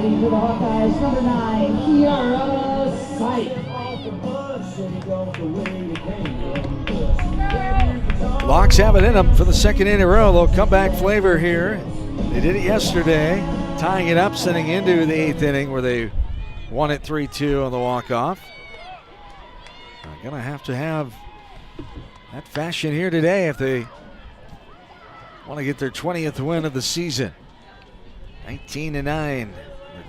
batting for the Hawkeyes, number 9, Kiara Sipe. Locks have it in them for the second in a row. They'll comeback flavor here. They did it yesterday, tying it up, sending into the 8th inning where they won it 3-2 on the walk-off. They're going to have that fashion here today if they want to get their 20th win of the season. 19-9, their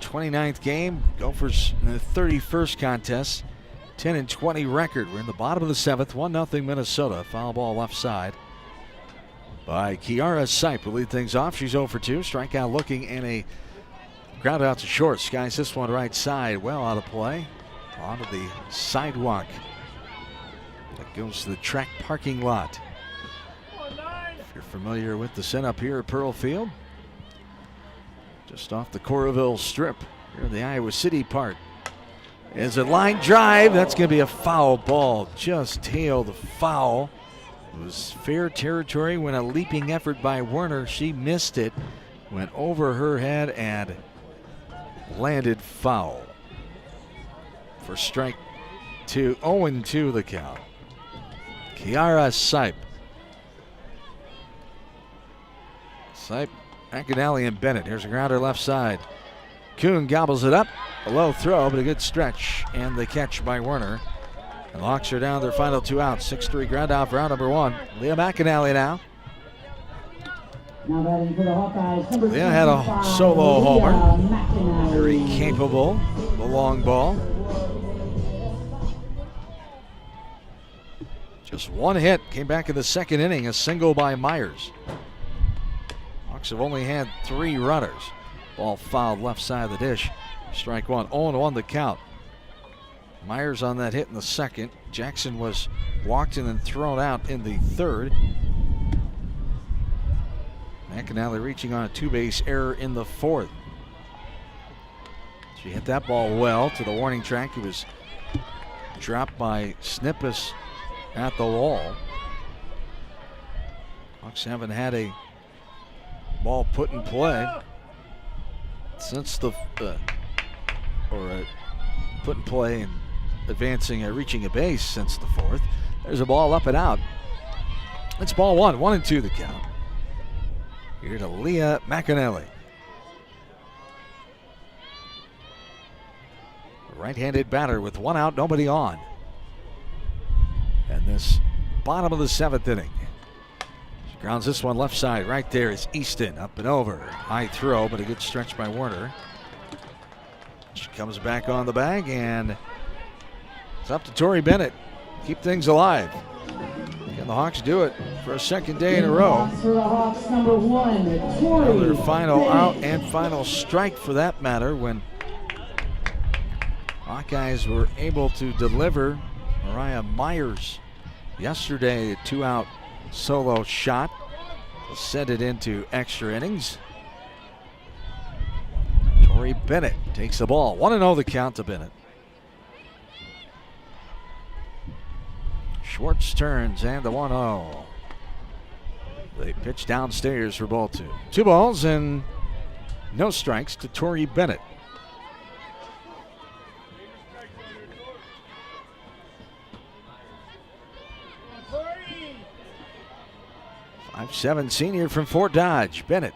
29th game. Gophers in the 31st contest. 10-20 record. We're in the bottom of the 7th. 1-0 Minnesota. Foul ball left side by Kiara Sipe will lead things off. She's 0 for 2. Strikeout looking and a ground out to short. Skies this one right side. Well out of play. Onto the sidewalk that goes to the track parking lot. If you're familiar with the setup here at Pearl Field, just off the Coralville Strip here in the Iowa City part. Is a line drive. That's going to be a foul ball. Just tailed foul. It was fair territory when a leaping effort by Werner. She missed it. Went over her head and landed foul. For strike 2. 0-2 the count. Kiara Sipe. Sipe, McAnally, and Bennett. Here's a grounder left side. Kuhn gobbles it up. A low throw, but a good stretch. And the catch by Werner. And Hawks are down their final 2 outs. 6-3 ground out for round number 1. Leah McAnally now. Now batting for the Hawkeyes, number Leah had a solo homer. Very capable. The long ball. Just one hit. Came back in the second inning. A single by Myers. Hawks have only had 3 runners. Ball fouled left side of the dish. Strike 1. 0-1 the count. Myers on that hit in the second. Jackson was walked and then thrown out in the third. McAnally reaching on a 2-base error in the 4th. She hit that ball well to the warning track. It was dropped by Snippus at the wall. Hawks haven't had a ball put in play since the put in play and advancing, reaching a base since the 4th. There's a ball up and out. It's ball 1. 1-2 the count. Here to Leah McAnally. Right-handed batter with 1 out, nobody on. And this bottom of the 7th inning. She grounds this one left side. Right there is Easton. Up and over. High throw, but a good stretch by Werner. She comes back on the bag, and it's up to Tori Bennett. Keep things alive. Can the Hawks do it for a second day in a row? For the Hawks, number 1, Tori Another final Bennett. out and final strike for that matter when Hawkeyes were able to deliver Mariah Myers yesterday. A 2-out solo shot to send it into extra innings. Tori Bennett takes the ball. 1-0 the count to Bennett. Schwartz turns and the 1-0. They pitch downstairs for ball 2. 2 balls and no strikes to Tori Bennett. Five 5'7" senior from Fort Dodge. Bennett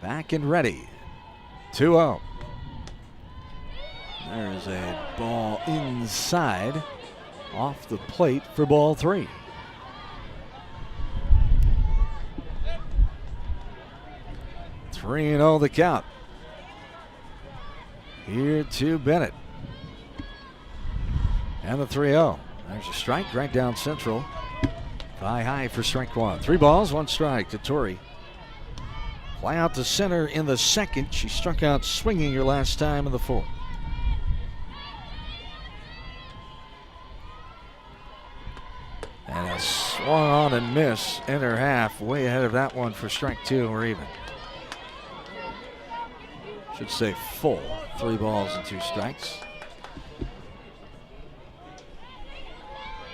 back and ready. 2-0. There's a ball inside off the plate for ball 3. Three and 0 the count. Here to Bennett. And the 3-0. There's a strike right down central. High for strike 1. 3 balls, 1 strike to Tori. Fly out to center in the second. She struck out swinging her last time in the 4th. And a swung on and miss in her half. Way ahead of that one for strike 2 or even. Should say full. 3 balls and 2 strikes.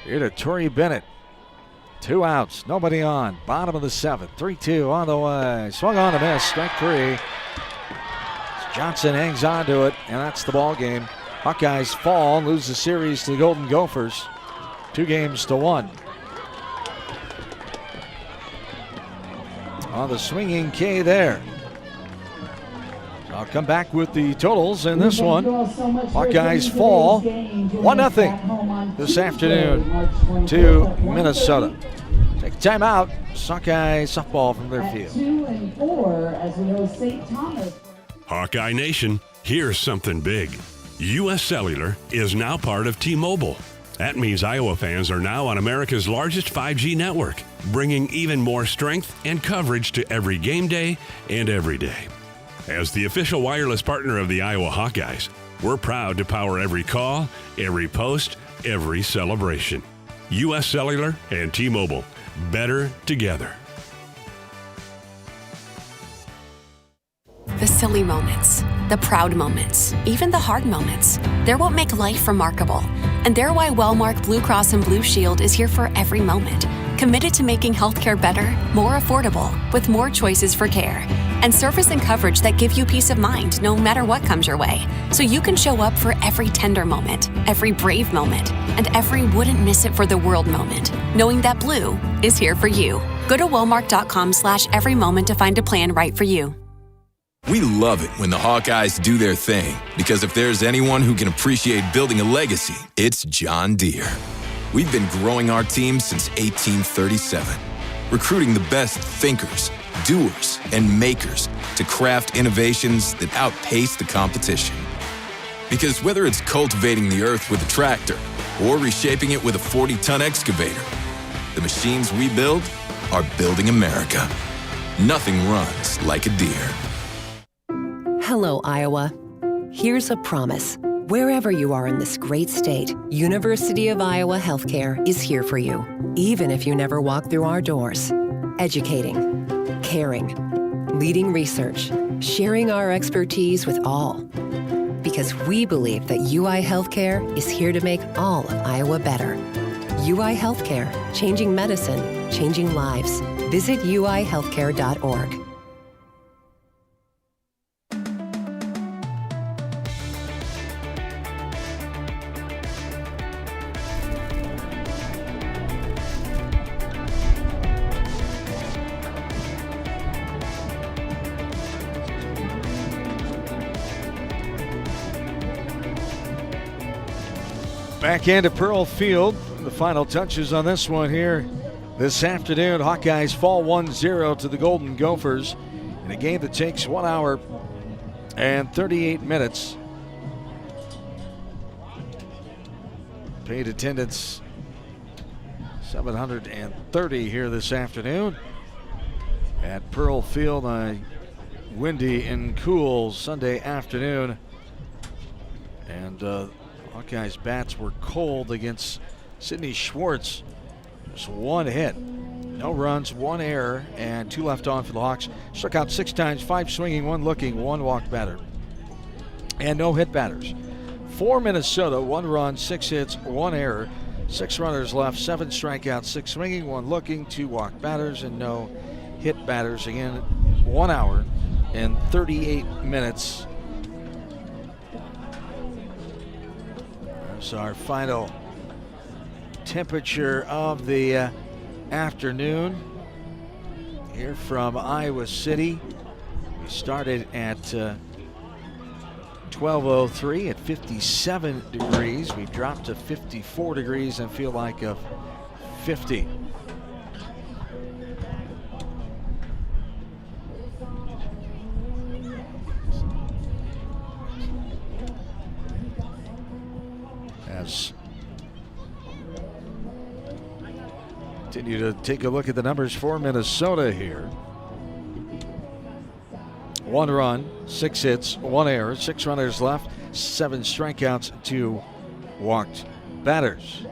Here to Tori Bennett. 2 outs, nobody on. Bottom of the 7th. 3-2 on the way. Swung on and miss. Strike 3. Johnson hangs on to it, and that's the ball game. Hawkeyes fall, lose the series to the Golden Gophers, 2-1. On the swinging K there. I'll come back with the totals in this one. Hawkeyes fall 1-0 this afternoon to Minnesota. Take a timeout. Hawkeye softball from their field. 2-4 as we host St. Thomas. Hawkeye Nation, here's something big. U.S. Cellular is now part of T-Mobile. That means Iowa fans are now on America's largest 5G network, bringing even more strength and coverage to every game day and every day. As the official wireless partner of the Iowa Hawkeyes, we're proud to power every call, every post, every celebration. U.S. Cellular and T-Mobile, better together. The silly moments, the proud moments, even the hard moments. They're what make life remarkable. And they're why Wellmark Blue Cross and Blue Shield is here for every moment. Committed to making healthcare better, more affordable, with more choices for care. And service and coverage that give you peace of mind no matter what comes your way. So you can show up for every tender moment, every brave moment, and every wouldn't miss it for the world moment, knowing that Blue is here for you. Go to wellmark.com/every moment to find a plan right for you. We love it when the Hawkeyes do their thing, because if there's anyone who can appreciate building a legacy, it's John Deere. We've been growing our team since 1837, recruiting the best thinkers, doers, and makers to craft innovations that outpace the competition. Because whether it's cultivating the earth with a tractor or reshaping it with a 40-ton excavator, the machines we build are building America. Nothing runs like a Deere. Hello, Iowa. Here's a promise. Wherever you are in this great state, University of Iowa Healthcare is here for you, even if you never walk through our doors. Educating, caring, leading research, sharing our expertise with all. Because we believe that UI Healthcare is here to make all of Iowa better. UI Healthcare, changing medicine, changing lives. Visit uihealthcare.org. Back into Pearl Field. The final touches on this one here this afternoon. Hawkeyes fall 1-0 to the Golden Gophers in a game that takes 1 hour and 38 minutes. Paid attendance 730 here this afternoon at Pearl Field on a windy and cool Sunday afternoon. And Hawkeyes bats were cold against Sidney Schwartz. Just one hit, no runs, one error, and 2 left on for the Hawks. Struck out 6 times, 5 swinging, 1 looking, 1 walked batter, and no hit batters. For Minnesota, 1 run, 6 hits, 1 error, 6 runners left, 7 strikeouts, 6 swinging, 1 looking, 2 walked batters, and no hit batters. Again, 1 hour and 38 minutes. There's our final temperature of the afternoon here from Iowa City. We started at 12:03 at 57 degrees. We've dropped to 54 degrees and feel like a 50. As continue to take a look at the numbers for Minnesota here. 1 run, 6 hits, 1 error, 6 runners left, 7 strikeouts, 2 walked batters.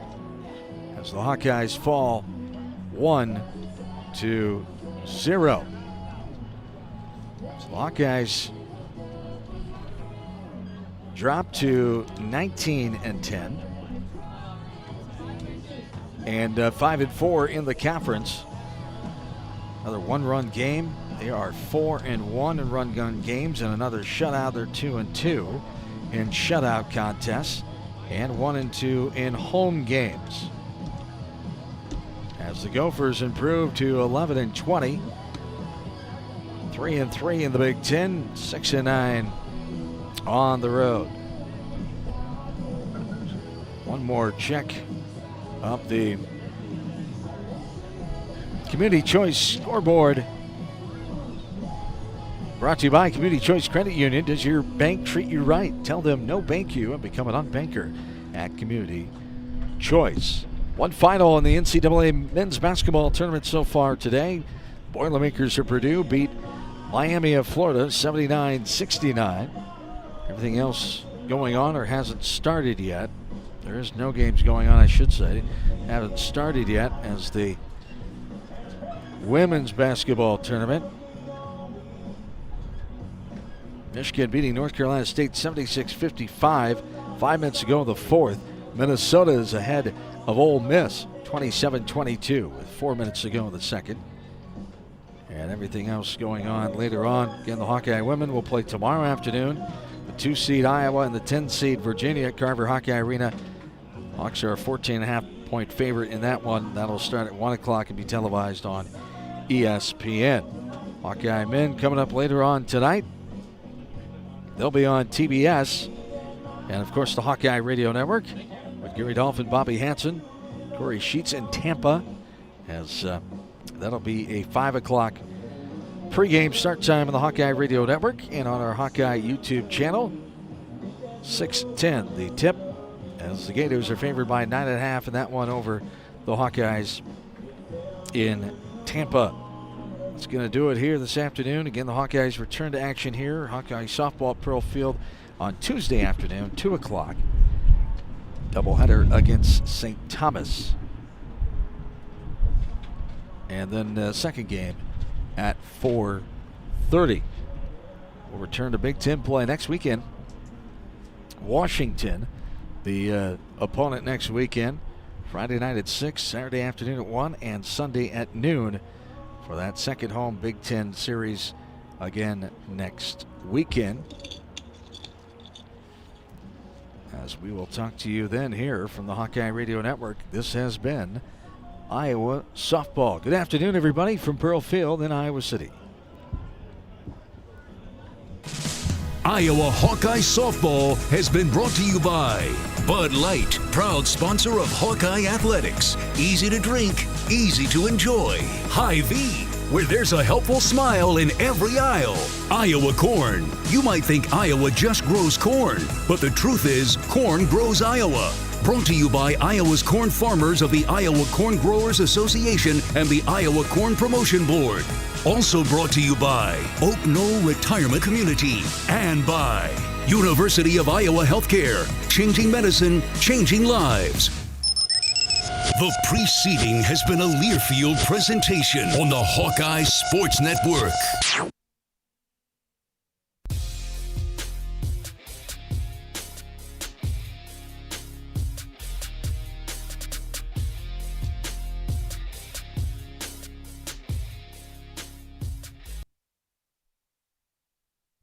As the Hawkeyes fall 1-0. So the Hawkeyes drop to 19-10 and 5-4 in the conference. Another 1-run game They are 4-1 in run gun games, and another shutout. They're 2-2 in shutout contests, and 1-2 in home games. As the Gophers improve to 11-20, 3-3 in the Big Ten, 6-9 on the road. One more check up the Community Choice scoreboard. Brought to you by Community Choice Credit Union. Does your bank treat you right? Tell them no bank you and become an unbanker at Community Choice. One final in the NCAA men's basketball tournament so far today. Boilermakers of Purdue beat Miami of Florida 79-69. Everything else going on or hasn't started yet. There is no games going on, I should say. Haven't started yet as the women's basketball tournament. Michigan beating North Carolina State 76-55. 5 minutes ago in the fourth. Minnesota is ahead of Ole Miss 27-22 with 4 minutes to go in the second. And everything else going on later on. Again, the Hawkeye women will play tomorrow afternoon. The 2-seed Iowa and the 10-seed Virginia at Carver Hawkeye Arena. Hawks are a 14.5-point favorite in that one. That'll start at 1 o'clock and be televised on ESPN. Hawkeye men coming up later on tonight. They'll be on TBS. And, of course, the Hawkeye Radio Network with Gary Dolphin, Bobby Hansen, Corey Sheets in Tampa. As that'll be a 5 o'clock pregame start time on the Hawkeye Radio Network and on our Hawkeye YouTube channel. 6:10 the tip, as the Gators are favored by 9.5 in that one over the Hawkeyes in Tampa. That's going to do it here this afternoon. Again, the Hawkeyes return to action here. Hawkeye softball at Pearl Field on Tuesday afternoon, 2 o'clock. Doubleheader against St. Thomas. And then the second game at 4:30. We'll return to Big Ten play next weekend. Washington, the opponent next weekend. Friday night at 6, Saturday afternoon at 1, and Sunday at noon for that second home Big Ten series again next weekend. As we will talk to you then here from the Hawkeye Radio Network. This has been Iowa Softball. Good afternoon, everybody, from Pearl Field in Iowa City. Iowa Hawkeye Softball has been brought to you by Bud Light, proud sponsor of Hawkeye Athletics. Easy to drink, easy to enjoy. Hy-Vee, where there's a helpful smile in every aisle. Iowa Corn. You might think Iowa just grows corn, but the truth is corn grows Iowa. Brought to you by Iowa's corn farmers of the Iowa Corn Growers Association and the Iowa Corn Promotion Board. Also brought to you by Oak Knoll Retirement Community and by University of Iowa Healthcare. Changing medicine, changing lives. The preceding has been a Learfield presentation on the Hawkeye Sports Network.